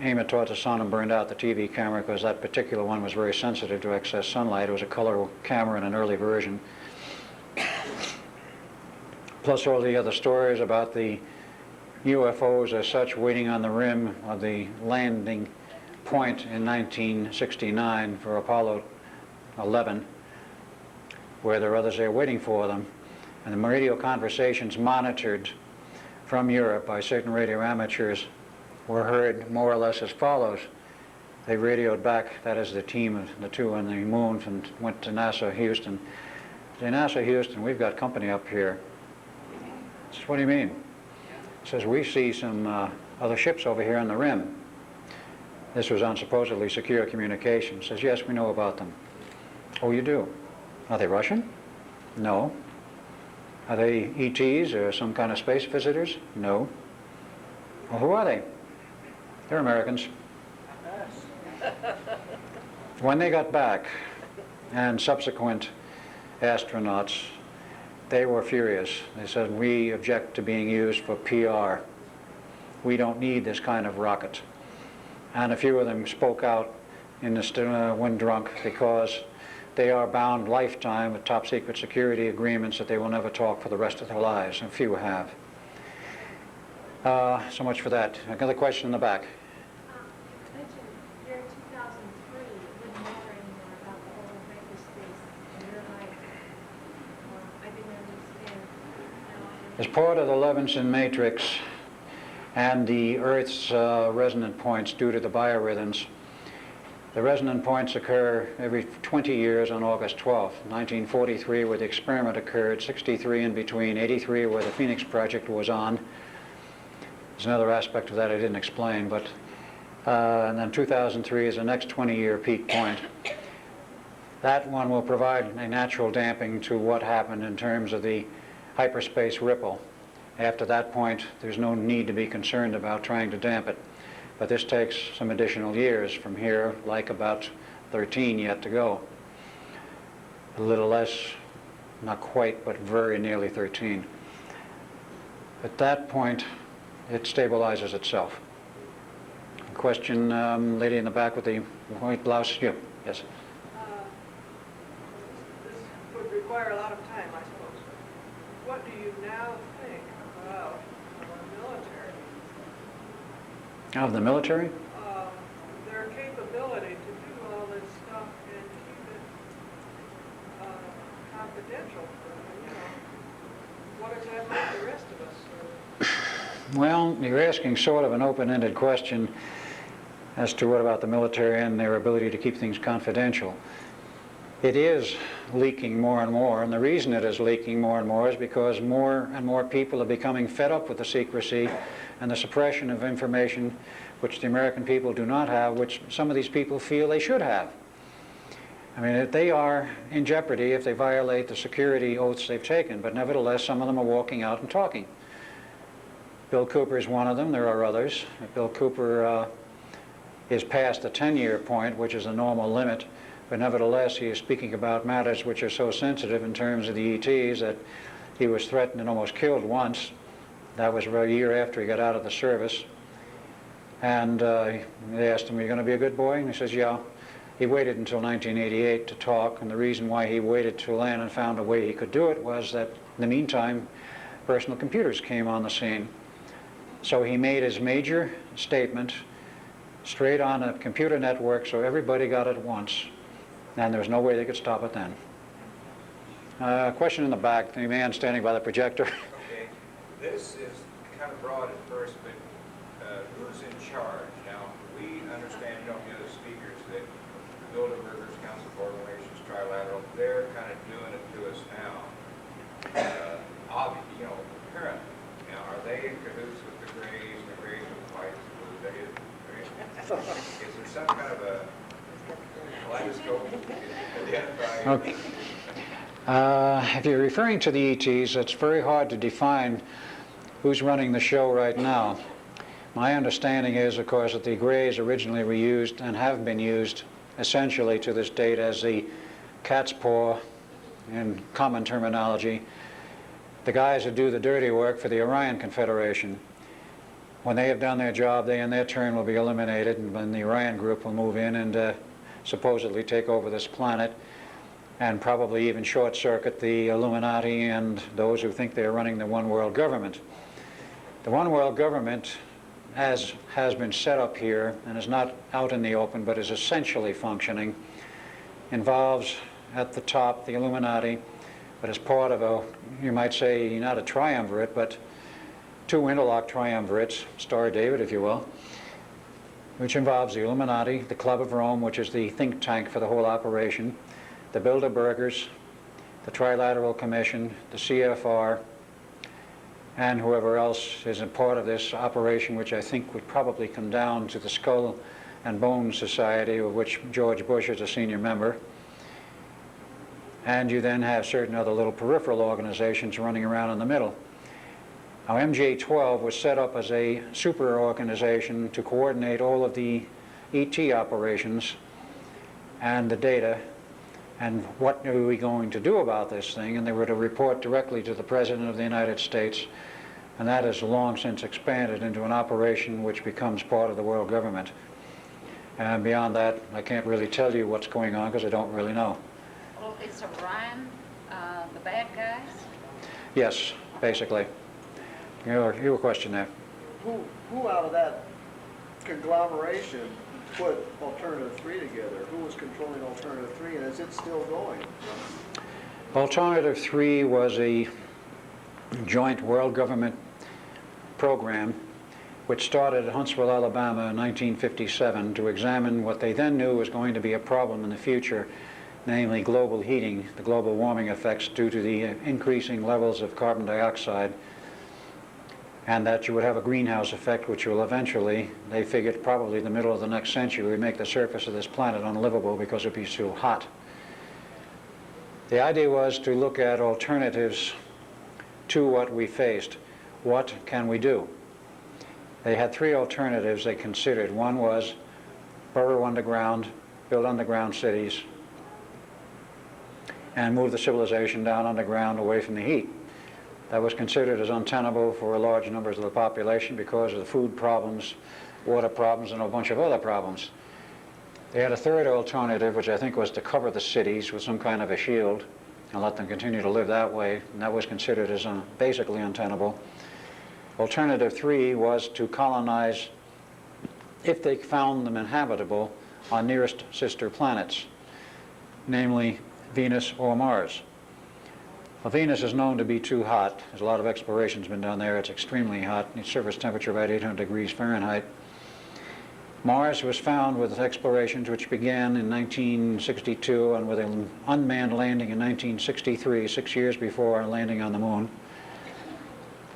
aim it towards the sun and burned out the TV camera because that particular one was very sensitive to excess sunlight. It was a color camera in an early version. Plus all the other stories about the UFOs as such waiting on the rim of the landing point in 1969 for Apollo 11, where there are others there waiting for them. And the radio conversations monitored from Europe by certain radio amateurs were heard more or less as follows. They radioed back, that is the team of the two on the moon, and went to NASA Houston. Say, NASA Houston, we've got company up here. Says, what do you mean? Says, we see some other ships over here on the rim. This was on supposedly secure communication. Says, yes, we know about them. Oh, you do? Are they Russian? No. Are they ETs or some kind of space visitors? No. Well, who are they? They're Americans. When they got back, and subsequent astronauts, they were furious. They said, we object to being used for PR. We don't need this kind of rocket. And a few of them spoke out in the when drunk, because they are bound lifetime with top secret security agreements that they will never talk for the rest of their lives. And few have. So much for that. Another question in the back. You mentioned year 2003, you wouldn't know anymore about the whole hyperspace in your life. I didn't understand. As part of the Levinson matrix and the Earth's resonant points due to the biorhythms, the resonant points occur every 20 years on August 12th. 1943 where the experiment occurred, 63 in between, 83 where the Phoenix Project was on. There's another aspect of that I didn't explain, but and then 2003 is the next 20-year peak point. That one will provide a natural damping to what happened in terms of the hyperspace ripple. After that point, there's no need to be concerned about trying to damp it. But this takes some additional years from here, like about 13 yet to go. A little less, not quite, but very nearly 13. At that point, it stabilizes itself. Question, lady in the back with the white blouse. Yeah, yes. This would require a lot of time, I suppose. What do you now think about the military? Of the military? Their capability to do all this stuff and keep it confidential. What does that make the rest of us? Well, you're asking sort of an open-ended question as to what about the military and their ability to keep things confidential. It is leaking more and more, and the reason it is leaking more and more is because more and more people are becoming fed up with the secrecy and the suppression of information which the American people do not have, which some of these people feel they should have. I mean, they are in jeopardy if they violate the security oaths they've taken, but nevertheless, some of them are walking out and talking. Bill Cooper is one of them. There are others. Bill Cooper is past the 10-year point, which is the normal limit, but nevertheless, he is speaking about matters which are so sensitive in terms of the ETs that he was threatened and almost killed once. That was about a year after he got out of the service. And they asked him, are you going to be a good boy? And he says, yeah. He waited until 1988 to talk, and the reason why he waited to land and found a way he could do it was that in the meantime, personal computers came on the scene. So he made his major statement straight on a computer network, so everybody got it once, and there was no way they could stop it then. Question in the back, the man standing by the projector. Okay, this is kind of broad at first, but who's in charge? Now, we understand, you don't hear the speakers, that the Bilderbergers, Council for Relations, Trilateral, they're kind of doing it to us now. You know, apparently. Now, are they in cahoots with the Greys, and the Greys with the Whites, or the Greys? Is there some kind of a kaleidoscope identifying? Okay. If you're referring to the ETs, it's very hard to define who's running the show right now. My understanding is, of course, that the Greys originally were used and have been used essentially to this date as the cat's paw, in common terminology, the guys that do the dirty work for the Orion Confederation. When they have done their job, they in their turn will be eliminated, and then the Orion group will move in and supposedly take over this planet and probably even short-circuit the Illuminati and those who think they're running the one world government. The one world government, as has been set up here and is not out in the open but is essentially functioning, involves at the top the Illuminati, but as part of a, you might say, not a triumvirate, but two interlocked triumvirates, Star of David, if you will, which involves the Illuminati, the Club of Rome, which is the think tank for the whole operation, the Bilderbergers, the Trilateral Commission, the CFR, and whoever else is a part of this operation, which I think would probably come down to the Skull and Bone Society, of which George Bush is a senior member. And you then have certain other little peripheral organizations running around in the middle. Now, MJ-12 was set up as a super organization to coordinate all of the ET operations and the data and what are we going to do about this thing, and they were to report directly to the President of the United States, and that has long since expanded into an operation which becomes part of the world government. And beyond that, I can't really tell you what's going on because I don't really know. Well, is Orion the bad guys? Yes, basically. Your question there. Who out of that conglomeration put Alternative 3 together? Who was controlling Alternative 3, and is it still going? Alternative 3 was a joint world government program which started at Huntsville, Alabama in 1957 to examine what they then knew was going to be a problem in the future, namely global heating, the global warming effects due to the increasing levels of carbon dioxide, and that you would have a greenhouse effect which will eventually, they figured probably in the middle of the next century, would make the surface of this planet unlivable because it would be too hot. The idea was to look at alternatives to what we faced. What can we do? They had three alternatives they considered. One was burrow underground, build underground cities, and move the civilization down underground away from the heat. That was considered as untenable for large numbers of the population because of the food problems, water problems, and a bunch of other problems. They had a third alternative, which I think was to cover the cities with some kind of a shield and let them continue to live that way, and that was considered as basically untenable. Alternative 3 was to colonize, if they found them inhabitable, our nearest sister planets, namely Venus or Mars. Well, Venus is known to be too hot. There's a lot of exploration's been done there. It's extremely hot. Its surface temperature about 800 degrees Fahrenheit. Mars was found with explorations which began in 1962 and with an unmanned landing in 1963, 6 years before our landing on the moon,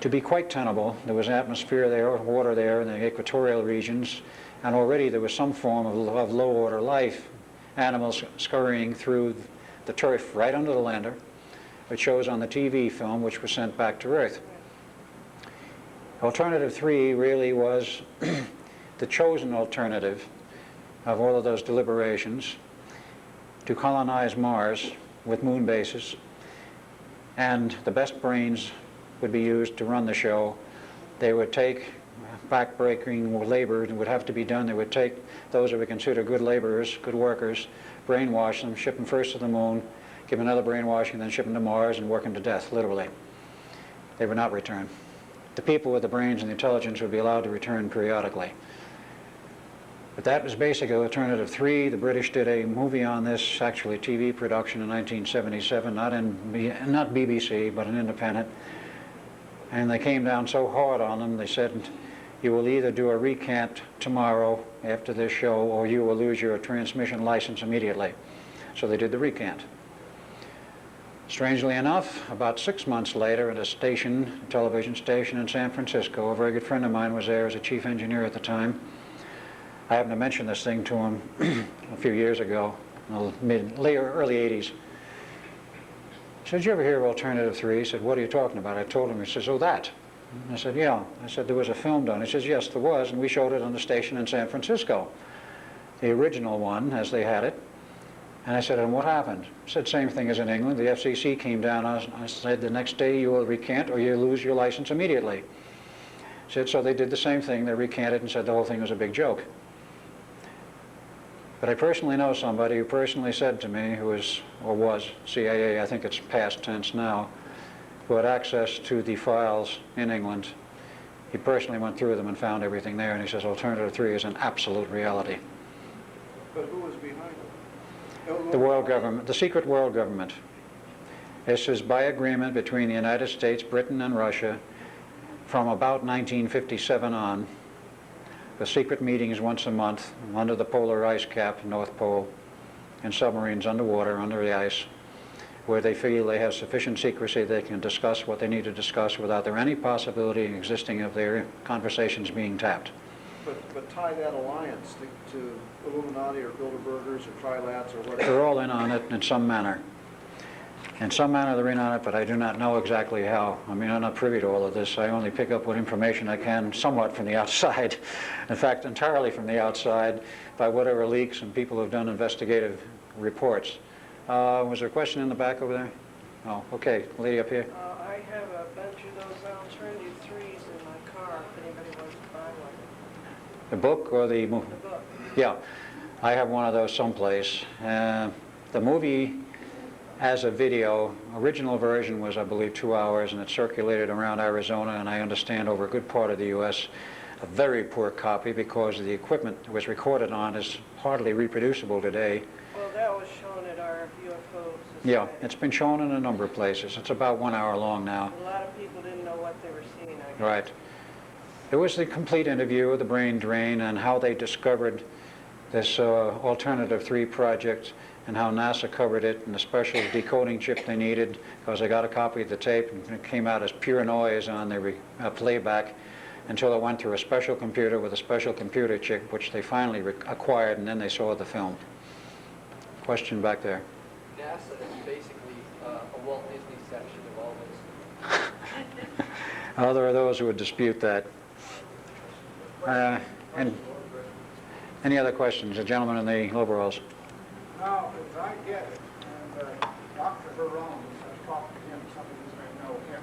to be quite tenable. There was atmosphere there, water there in the equatorial regions, and already there was some form of low-order life, animals scurrying through the turf right under the lander, which shows on the TV film, which was sent back to Earth. Alternative 3 really was the chosen alternative of all of those deliberations to colonize Mars with moon bases, and the best brains would be used to run the show. They would take back-breaking labor that would have to be done. They would take those that we consider good laborers, good workers, brainwash them, ship them first to the moon, give them another brainwashing, then ship them to Mars and work them to death, literally. They would not return. The people with the brains and the intelligence would be allowed to return periodically. But that was basically Alternative 3. The British did a movie on this, actually a TV production in 1977, not BBC, but an independent. And they came down so hard on them, they said, you will either do a recant tomorrow after this show, or you will lose your transmission license immediately. So they did the recant. Strangely enough, about 6 months later at a television station in San Francisco, a very good friend of mine was there as a chief engineer at the time. I happened to mention this thing to him a few years ago, early 80s. He said, did you ever hear of Alternative 3? He said, what are you talking about? I told him. He says, oh, that. I said, yeah. I said, there was a film done. He says, yes, there was, and we showed it on the station in San Francisco. The original one, as they had it. And I said, and what happened? He said, same thing as in England. The FCC came down. I said, the next day you will recant or you lose your license immediately. Said, so they did the same thing. They recanted and said the whole thing was a big joke. But I personally know somebody who personally said to me, who is, or was, CIA, I think it's past tense now, who had access to the files in England. He personally went through them and found everything there, and he says Alternative 3 is an absolute reality. But who was behind it? The world government, the secret world government. This is by agreement between the United States, Britain, and Russia from about 1957 on. The secret meetings once a month under the polar ice cap, North Pole, and submarines underwater, under the ice, where they feel they have sufficient secrecy they can discuss what they need to discuss without there any possibility existing of their conversations being tapped. But tie that alliance to Illuminati or Bilderbergers or Trilats or whatever. They're all in on it in some manner. In some manner they're in on it, but I do not know exactly how. I mean, I'm not privy to all of this. I only pick up what information I can somewhat from the outside. In fact, entirely from the outside by whatever leaks and people who've done investigative reports. Was there a question in the back over there? Oh, okay. Lady up here. I have a bunch of those Alternative 3s in my car if anybody wants to buy one. The book or the movie? The book. Yeah. I have one of those someplace. The movie as a video, original version was, I believe, 2 hours, and it circulated around Arizona, and I understand over a good part of the U.S. A very poor copy because the equipment it was recorded on is hardly reproducible today. Well, that was shown at our UFO Society. Yeah, it's been shown in a number of places. It's about 1 hour long now. A lot of people didn't know what they were seeing, I guess. Right. It was the complete interview of the brain drain and how they discovered this Alternative 3 project and how NASA covered it and the special decoding chip they needed because they got a copy of the tape and it came out as pure noise on the playback until it went through a special computer with a special computer chip which they finally acquired, and then they saw the film. Question back there. NASA is basically a Walt Disney section of all this. Oh, there are those who would dispute that. And any other questions? The gentleman in the overalls. Now, as I get it, and Dr. Verone, I talked to him, some of you may know him,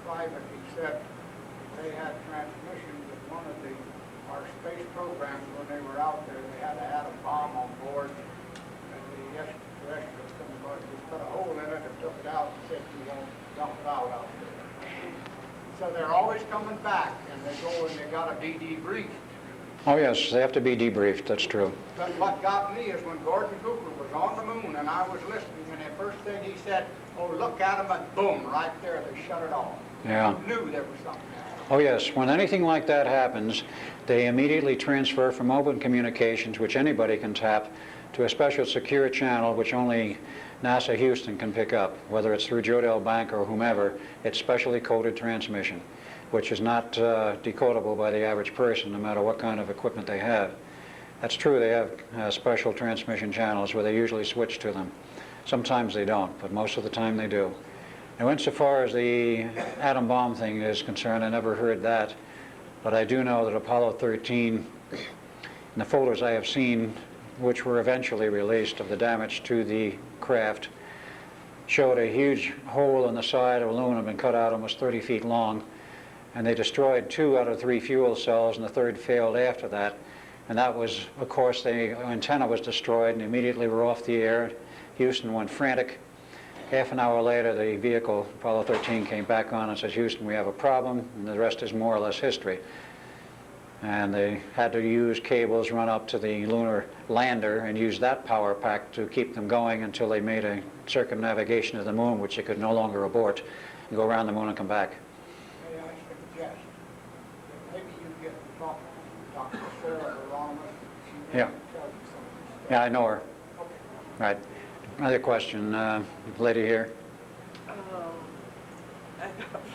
private, he said they had transmissions of one of our space programs when they were out there, they had to add a bomb on board, and the extraterrestrials come about, just put a hole in it and took it out and said you won't dump it out there. So they're always coming back, and they go and they gotta be debriefed. Oh yes, they have to be debriefed, that's true. But what got me is when Gordon Cooper was on the moon and I was listening, and the first thing he said, oh, look at them, and boom, right there, they shut it off. Yeah. You knew there was something there. Oh yes, when anything like that happens, they immediately transfer from open communications, which anybody can tap, to a special secure channel which only NASA Houston can pick up, whether it's through Jodel Bank or whomever. It's specially coded transmission, which is not decodable by the average person, no matter what kind of equipment they have. That's true, they have special transmission channels where they usually switch to them. Sometimes they don't, but most of the time they do. Now, insofar as the atom bomb thing is concerned, I never heard that, but I do know that Apollo 13, in the photos I have seen, which were eventually released of the damage to the craft, showed a huge hole in the side of aluminum and cut out almost 30 feet long. And they destroyed 2 out of 3 fuel cells, and the third failed after that. And that was, of course, the antenna was destroyed and immediately were off the air. Houston went frantic. Half an hour later, the vehicle, Apollo 13, came back on and says, Houston, we have a problem, and the rest is more or less history. And they had to use cables run up to the lunar lander and use that power pack to keep them going until they made a circumnavigation of the moon, which they could no longer abort, and go around the moon and come back. May I suggest that maybe you get to talk to Dr. Sarah Verone? She Yeah. may tell you some of this stuff. Yeah, I know her. Okay. Right. Another question, lady here. I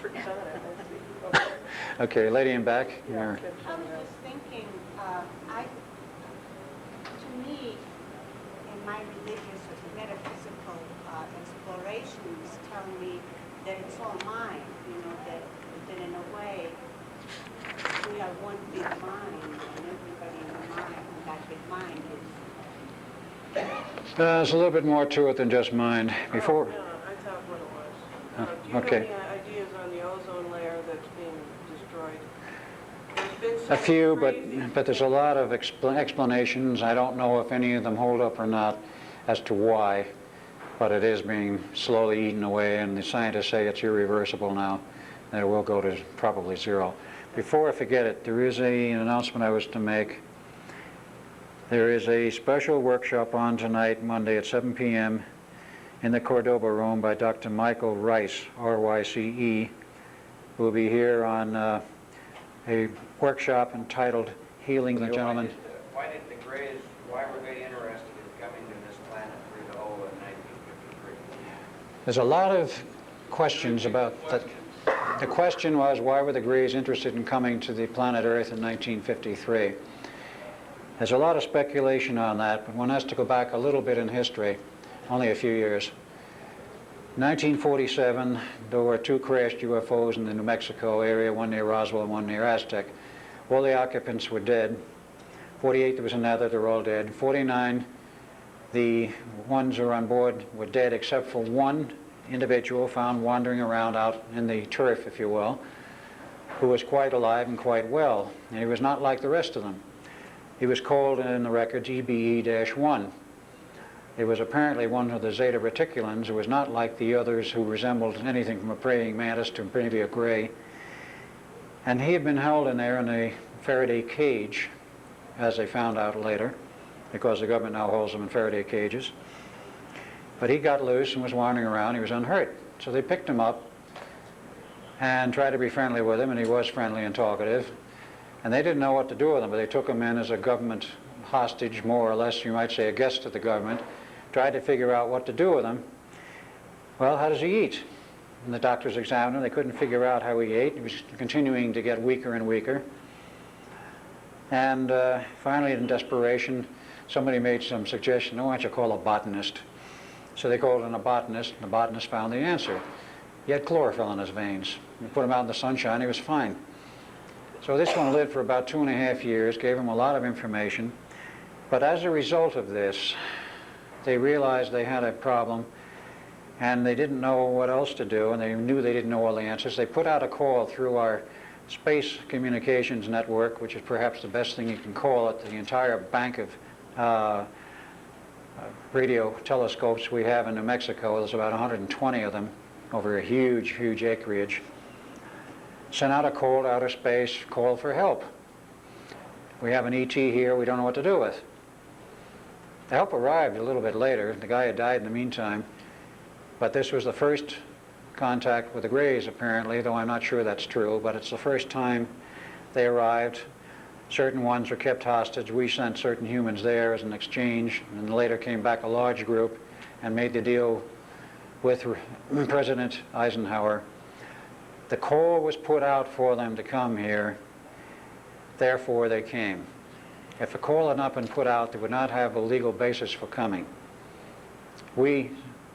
forgot it. Let's see. Okay, lady in back. You're- I was just thinking, to me, in my religious or metaphysical explorations, tell me that it's all mind, that in a way, we are one big mind, and everybody in the mind, that big mind is. There's a little bit more to it than just mind. Before, Oh, yeah, I thought what it was. Do you okay. have any ideas on the ozone layer that's being destroyed? been A so few, crazy. but there's a lot of explanations. I don't know if any of them hold up or not as to why, but it is being slowly eaten away, and the scientists say it's irreversible now, and it will go to probably zero. Before I forget it, there is an announcement I was to make. There is a special workshop on tonight, Monday at 7 p.m. in the Cordoba room by Dr. Michael Rice, R-Y-C-E, who will be here on a workshop entitled Healing the Gentleman. Why did the Greys, why were they interested in coming to this planet through the hole in 1953? There's a lot of questions about that. The question was, why were the Greys interested in coming to the planet Earth in 1953? There's a lot of speculation on that, but one has to go back a little bit in history, only a few years. 1947, there were 2 crashed UFOs in the New Mexico area, one near Roswell and one near Aztec. All the occupants were dead. 48, there was another, they're all dead. 49, the ones who were on board were dead except for one individual found wandering around out in the turf, if you will, who was quite alive and quite well. And he was not like the rest of them. He was called in the records EBE-1. It was apparently one of the Zeta Reticulans who was not like the others who resembled anything from a praying mantis to maybe a gray. And he had been held in there in a Faraday cage, as they found out later, because the government now holds them in Faraday cages. But he got loose and was wandering around. He was unhurt. So they picked him up and tried to be friendly with him, and he was friendly and talkative. And they didn't know what to do with him, but they took him in as a government hostage, more or less, you might say a guest of the government, tried to figure out what to do with him. Well, how does he eat? And the doctors examined him. They couldn't figure out how he ate. He was continuing to get weaker and weaker. And finally, in desperation, somebody made some suggestion, why don't you call a botanist? So they called in a botanist, and the botanist found the answer. He had chlorophyll in his veins. You put him out in the sunshine, he was fine. So this one lived for about 2.5 years, gave him a lot of information. But as a result of this, they realized they had a problem, and they didn't know what else to do, and they knew they didn't know all the answers. They put out a call through our space communications network, which is perhaps the best thing you can call it, the entire bank of radio telescopes we have in New Mexico. There's about 120 of them over a huge, huge acreage. Sent out a call to outer space, call for help. We have an ET here we don't know what to do with. The help arrived a little bit later. The guy had died in the meantime. But this was the first contact with the Greys, apparently, though I'm not sure that's true, but it's the first time they arrived. Certain ones were kept hostage. We sent certain humans there as an exchange, and later came back a large group and made the deal with President Eisenhower. The call was put out for them to come here, therefore they came. If a call had not been put out, they would not have a legal basis for coming. We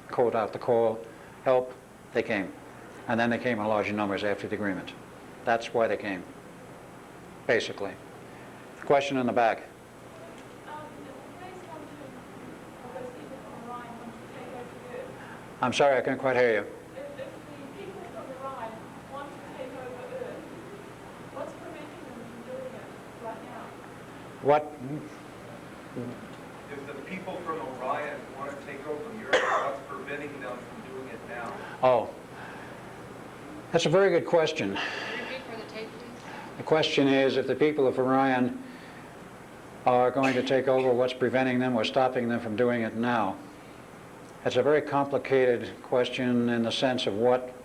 called out the call, help, they came. And then they came in larger numbers after the agreement. That's why they came, basically. The question in the back. I'm sorry, I couldn't quite hear you. What? If the people from Orion want to take over the Earth, what's preventing them from doing it now? Oh, that's a very good question. Repeat for the tape, please. The question is, if the people of Orion are going to take over, what's preventing them or stopping them from doing it now? It's a very complicated question in the sense of what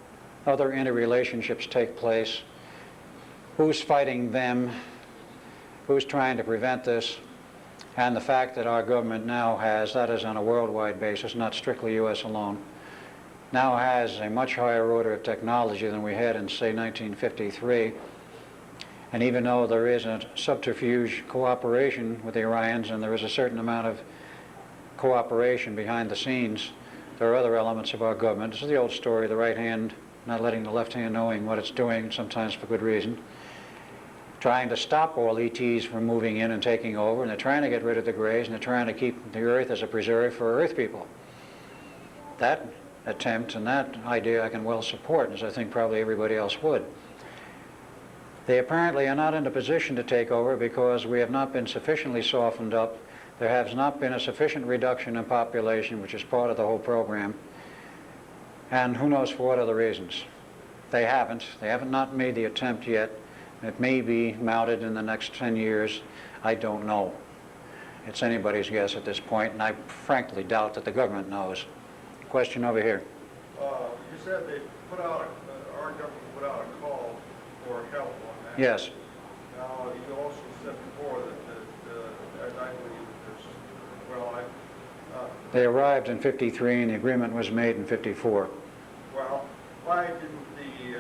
other interrelationships take place, who's fighting them, who's trying to prevent this, and the fact that our government now has, that is on a worldwide basis, not strictly U.S. alone, now has a much higher order of technology than we had in, say, 1953. And even though there is a subterfuge cooperation with the Orions, and there is a certain amount of cooperation behind the scenes, there are other elements of our government. This is the old story, the right hand not letting the left hand knowing what it's doing, sometimes for good reason, trying to stop all ETs from moving in and taking over, and they're trying to get rid of the Greys, and they're trying to keep the Earth as a preserve for Earth people. That attempt and that idea I can well support, as I think probably everybody else would. They apparently are not in a position to take over because we have not been sufficiently softened up. There has not been a sufficient reduction in population, which is part of the whole program. And who knows for what other reasons. They haven't. They haven't not made the attempt yet. It may be mounted in the next 10 years. I don't know. It's anybody's guess at this point, and I frankly doubt that the government knows. Question over here. You said they put out, our government put out a call for help on that. Yes. Now, you also said before that I believe there's, well, They arrived in '53, and the agreement was made in '54. well, why didn't the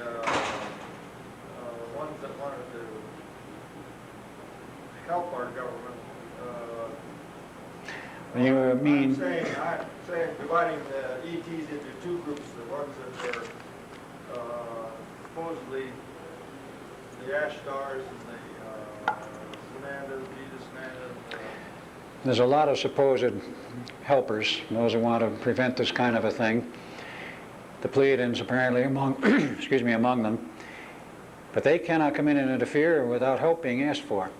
ones that wanted to help our government, You mean? I'm saying dividing the ETs into two groups, the ones that are supposedly the ash stars and the Samandas, Venus Samandas. There's a lot of supposed helpers, those who want to prevent this kind of a thing. The Pleiadians apparently among, excuse me, among them. But they cannot come in and interfere without help being asked for.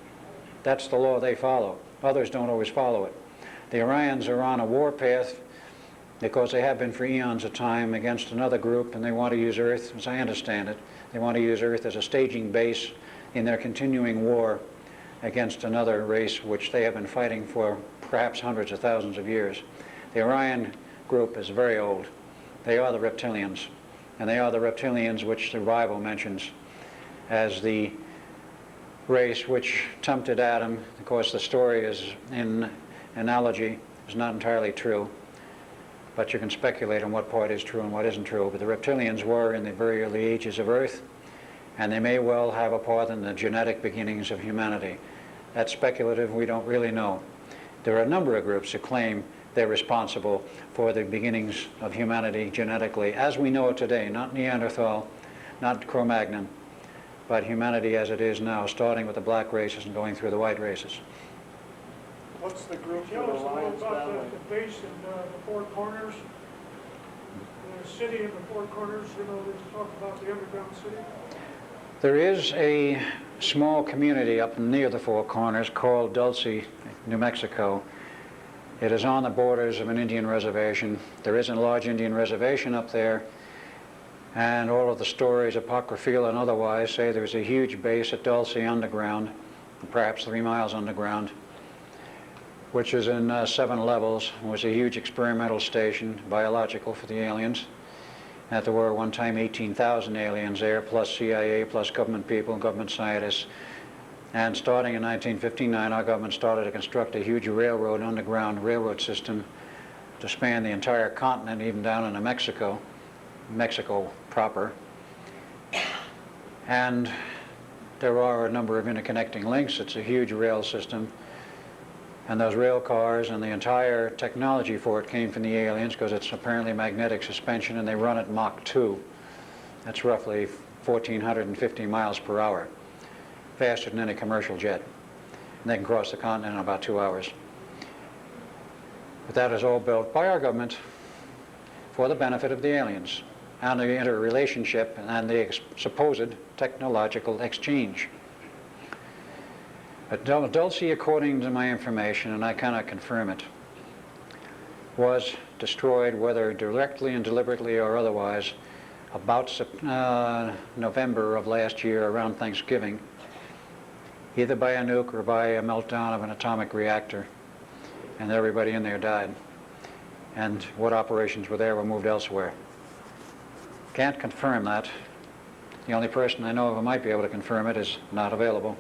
That's the law they follow. Others don't always follow it. The Orions are on a warpath because they have been for eons of time against another group, and they want to use Earth, as I understand it, they want to use Earth as a staging base in their continuing war against another race which they have been fighting for perhaps hundreds of thousands of years. The Orion group is very old. They are the reptilians, and they are the reptilians which the Bible mentions as the race which tempted Adam. Of course, the story is in analogy, is not entirely true, but you can speculate on what part is true and what isn't true. But the reptilians were in the very early ages of Earth, and they may well have a part in the genetic beginnings of humanity. That's speculative, we don't really know. There are a number of groups that claim they're responsible for the beginnings of humanity genetically, as we know it today, not Neanderthal, not Cro-Magnon, but humanity as it is now, starting with the black races and going through the white races. What's the group that Tell us a little Orion's about battling? the base in the Four Corners, the city in the Four Corners, you know, there's talk about the underground city. There is a small community up near the Four Corners called Dulce, New Mexico. It is on the borders of an Indian reservation. There is a large Indian reservation up there, and all of the stories, apocryphal and otherwise, say there's a huge base at Dulce underground, perhaps 3 miles underground, which is in 7 levels, was a huge experimental station, biological for the aliens. That there were at one time 18,000 aliens there, plus CIA, plus government people, government scientists. And starting in 1959, our government started to construct a huge railroad, underground railroad system to span the entire continent, even down into Mexico, Mexico proper. And there are a number of interconnecting links. It's a huge rail system. And those rail cars and the entire technology for it came from the aliens because it's apparently magnetic suspension, and they run at Mach 2. That's roughly 1,450 miles per hour, faster than any commercial jet. And they can cross the continent in about 2 hours. But that is all built by our government for the benefit of the aliens and the interrelationship and the supposed technological exchange. But Dulce, according to my information, and I cannot confirm it, was destroyed, whether directly and deliberately or otherwise, about November of last year, around Thanksgiving, either by a nuke or by a meltdown of an atomic reactor, and everybody in there died. And what operations were there were moved elsewhere. Can't confirm that. The only person I know of who might be able to confirm it is not available.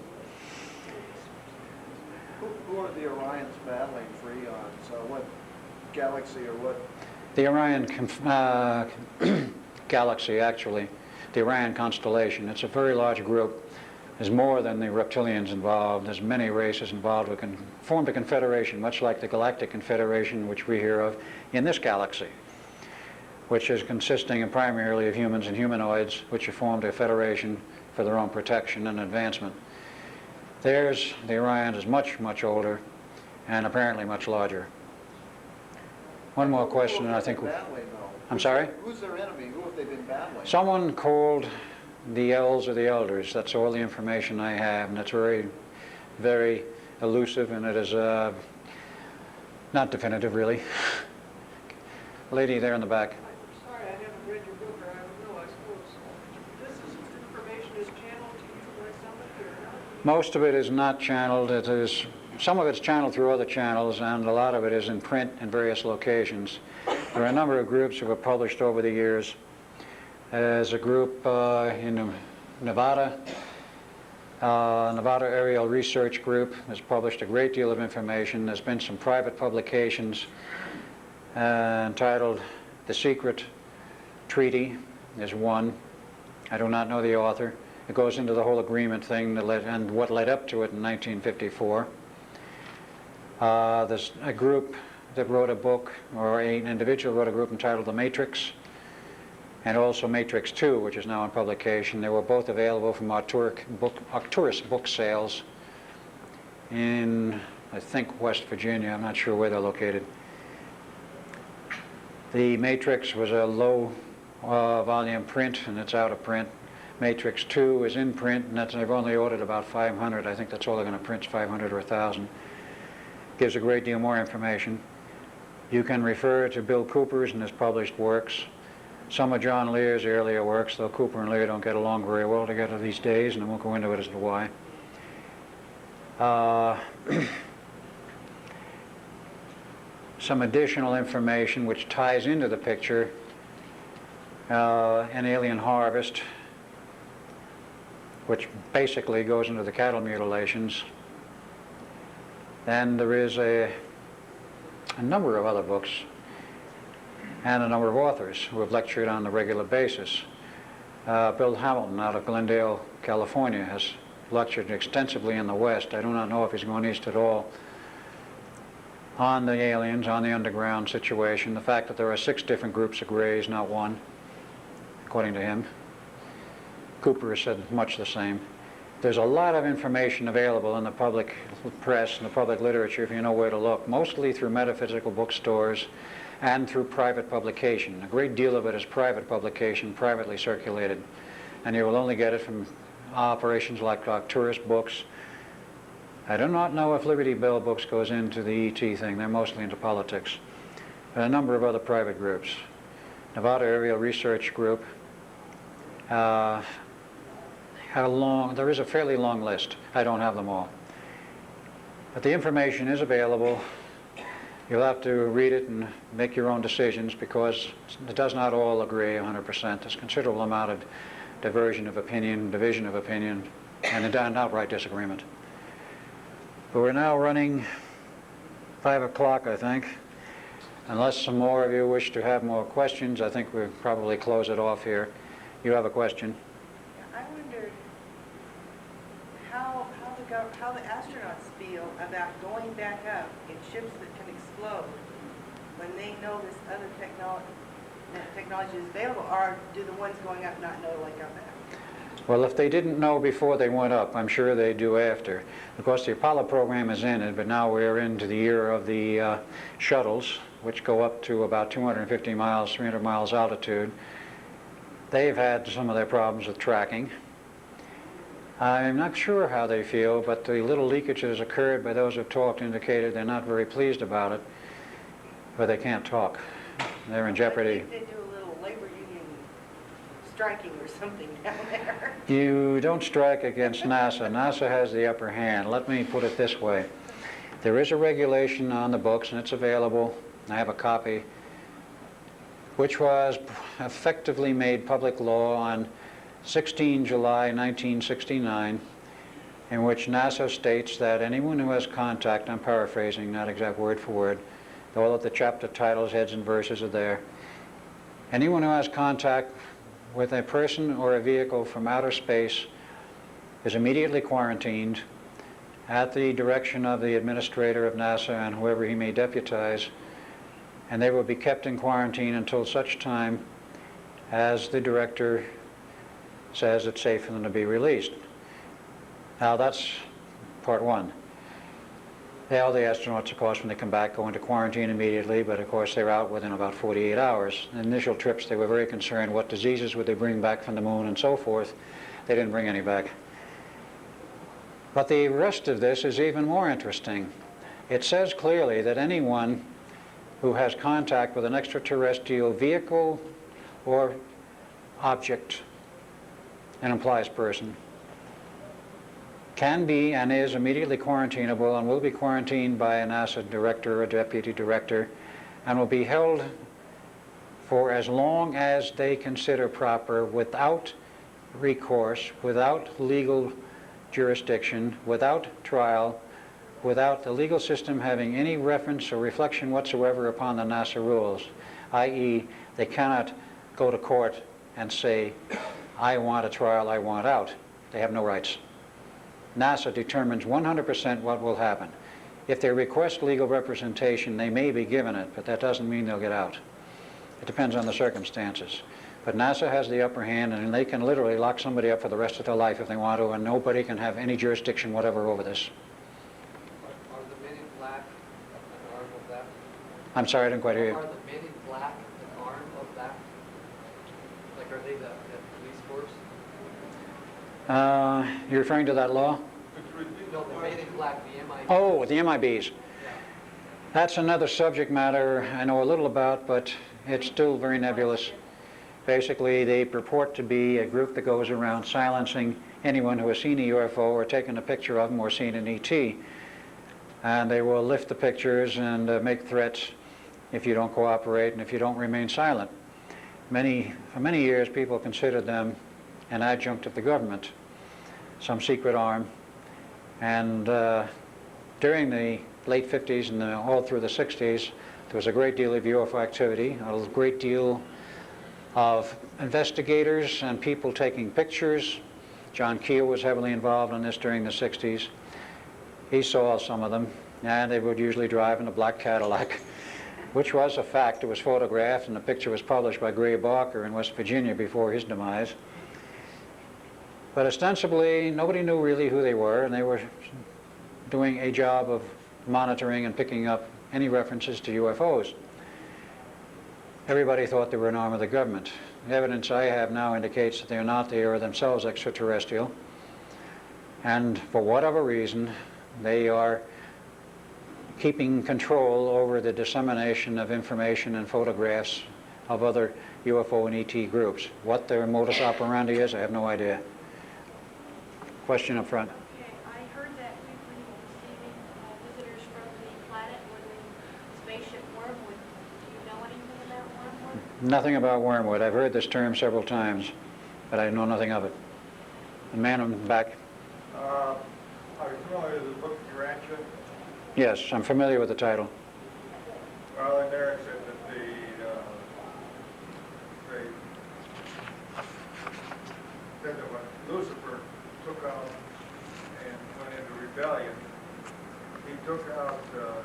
Who are the Orions battling for eons? What galaxy or what? The Orion galaxy, actually, the Orion constellation. It's a very large group. There's more than the reptilians involved. There's many races involved who can form a confederation, much like the Galactic Confederation, which we hear of in this galaxy, which is consisting primarily of humans and humanoids, which have formed a federation for their own protection and advancement. Theirs, the Orion, is much, much older and apparently much larger. One more question, and I think... Battling, though? I'm sorry? Who's their enemy? Who have they been battling? Someone called the L's are the elders. That's all the information I have, and it's very, very elusive, and it is not definitive, really. Lady there in the back. I'm sorry, I haven't read your book, or I would know, I suppose. This is, information is channeled to you by somebody or not? Most of it is not channeled. It is, some of it's channeled through other channels, and a lot of it is in print in various locations. There are a number of groups who have published over the years. There's a group in Nevada, Nevada Aerial Research Group has published a great deal of information. There's been some private publications entitled The Secret Treaty. There's one. I do not know the author. It goes into the whole agreement thing and what led up to it in 1954. There's a group that wrote a book, or an individual wrote a group entitled The Matrix, and also Matrix 2, which is now in publication. They were both available from Arcturus book sales in, I think, West Virginia. I'm not sure where they're located. The Matrix was a low volume print, and it's out of print. Matrix 2 is in print, and they've only ordered about 500. I think that's all they're going to print, 500 or 1,000. Gives a great deal more information. You can refer to Bill Cooper's and his published works. Some of John Lear's earlier works, though Cooper and Lear don't get along very well together these days, and I won't go into it as to why. Some additional information which ties into the picture, an alien harvest, which basically goes into the cattle mutilations. Then there is a number of other books and a number of authors who have lectured on a regular basis. Bill Hamilton out of Glendale, California, has lectured extensively in the West. I do not know if he's going east at all, on the aliens, on the underground situation, the fact that there are 6 different groups of grays, not one, according to him. Cooper has said much the same. There's a lot of information available in the public press and the public literature if you know where to look, mostly through metaphysical bookstores and through private publication. A great deal of it is private publication, privately circulated, and you will only get it from operations like Arcturus Books. I do not know if Liberty Bell Books goes into the ET thing. They're mostly into politics. But a number of other private groups. Nevada Aerial Research Group. There is a fairly long list. I don't have them all. But the information is available. You'll have to read it and make your own decisions because it does not all agree 100%. There's a considerable amount of division of opinion, and an outright disagreement. But we're now running 5 o'clock, I think. Unless some more of you wish to have more questions, I think we'll probably close it off here. You have a question? I wondered how the astronauts feel about going back up in ships that can explode when they know this other technology is available, or do the ones going up not know like I'm back? Well, if they didn't know before they went up, I'm sure they do after. Of course, the Apollo program is ended, but now we're into the year of the shuttles, which go up to about 250 miles, 300 miles altitude. They've had some of their problems with tracking. I'm not sure how they feel, but the little leakages occurred by those who've talked indicated they're not very pleased about it, but they can't talk. They're in jeopardy. They do a little labor union striking or something down there. You don't strike against NASA. NASA has the upper hand. Let me put it this way. There is a regulation on the books, and it's available. I have a copy, which was effectively made public law on 16 July 1969, in which NASA states that anyone who has contact, I'm paraphrasing, not exact word for word, all of the chapter titles, heads, and verses are there. Anyone who has contact with a person or a vehicle from outer space is immediately quarantined at the direction of the administrator of NASA and whoever he may deputize, and they will be kept in quarantine until such time as the director says it's safe for them to be released. Now that's part one. All the astronauts, of course, when they come back, go into quarantine immediately, but of course they're out within about 48 hours. The initial trips, they were very concerned what diseases would they bring back from the moon and so forth. They didn't bring any back. But the rest of this is even more interesting. It says clearly that anyone who has contact with an extraterrestrial vehicle or object, and implies person, can be and is immediately quarantinable and will be quarantined by a NASA director or deputy director and will be held for as long as they consider proper without recourse, without legal jurisdiction, without trial, without the legal system having any reference or reflection whatsoever upon the NASA rules, i.e. they cannot go to court and say, I want a trial, I want out. They have no rights. NASA determines 100% what will happen. If they request legal representation, they may be given it, but that doesn't mean they'll get out. It depends on the circumstances. But NASA has the upper hand, and they can literally lock somebody up for the rest of their life if they want to, and nobody can have any jurisdiction whatever over this. Are the men in black an arm of that? I'm sorry, I didn't quite hear you. Are the men in black an arm of that? Like, are they the police force? You're referring to that law? No, the men in black, the MI. Oh, the MIBs. Yeah. That's another subject matter I know a little about, but it's still very nebulous. Basically, they purport to be a group that goes around silencing anyone who has seen a UFO or taken a picture of them or seen an ET. And they will lift the pictures and make threats if you don't cooperate and if you don't remain silent. For many years, people considered them an adjunct of the government, some secret arm. And during the late 50s and all through the 60s, there was a great deal of UFO activity, a great deal of investigators and people taking pictures. John Keel was heavily involved in this during the 60s. He saw some of them, and they would usually drive in a black Cadillac, which was a fact. It was photographed, and the picture was published by Gray Barker in West Virginia before his demise. But ostensibly, nobody knew really who they were, and they were doing a job of monitoring and picking up any references to UFOs. Everybody thought they were an arm of the government. The evidence I have now indicates that they are not. They are themselves extraterrestrial. And for whatever reason, they are keeping control over the dissemination of information and photographs of other UFO and ET groups. What their modus operandi is, I have no idea. Question up front. Okay, I heard that we've been receiving visitors from the planet or the spaceship Wormwood. Do you know anything about Wormwood? Nothing about Wormwood. I've heard this term several times, but I know nothing of it. The man in the back. Are you familiar with the book Tarantula? Yes, I'm familiar with the title. Well, in there it said that they said that when Lucifer took out and went into rebellion, he took out about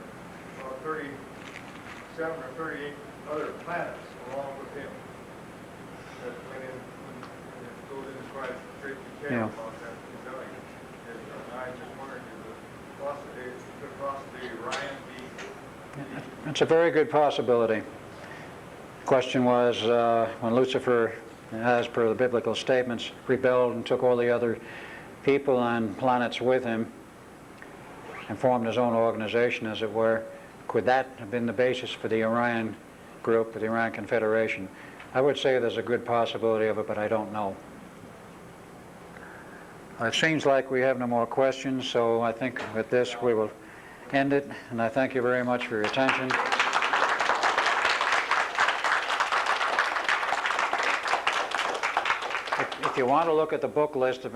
37 or 38 other planets along with him that went in, when it goes into quite great detail about that rebellion. And I just wondered if it could possibly Orion be... It's a very good possibility. The question was when Lucifer, as per the biblical statements, rebelled and took all the other people and planets with him and formed his own organization, as it were, could that have been the basis for the Orion group, the Orion Confederation? I would say there's a good possibility of it, but I don't know. It seems like we have no more questions, so I think with this we will end it, and I thank you very much for your attention. If you want to look at the book list of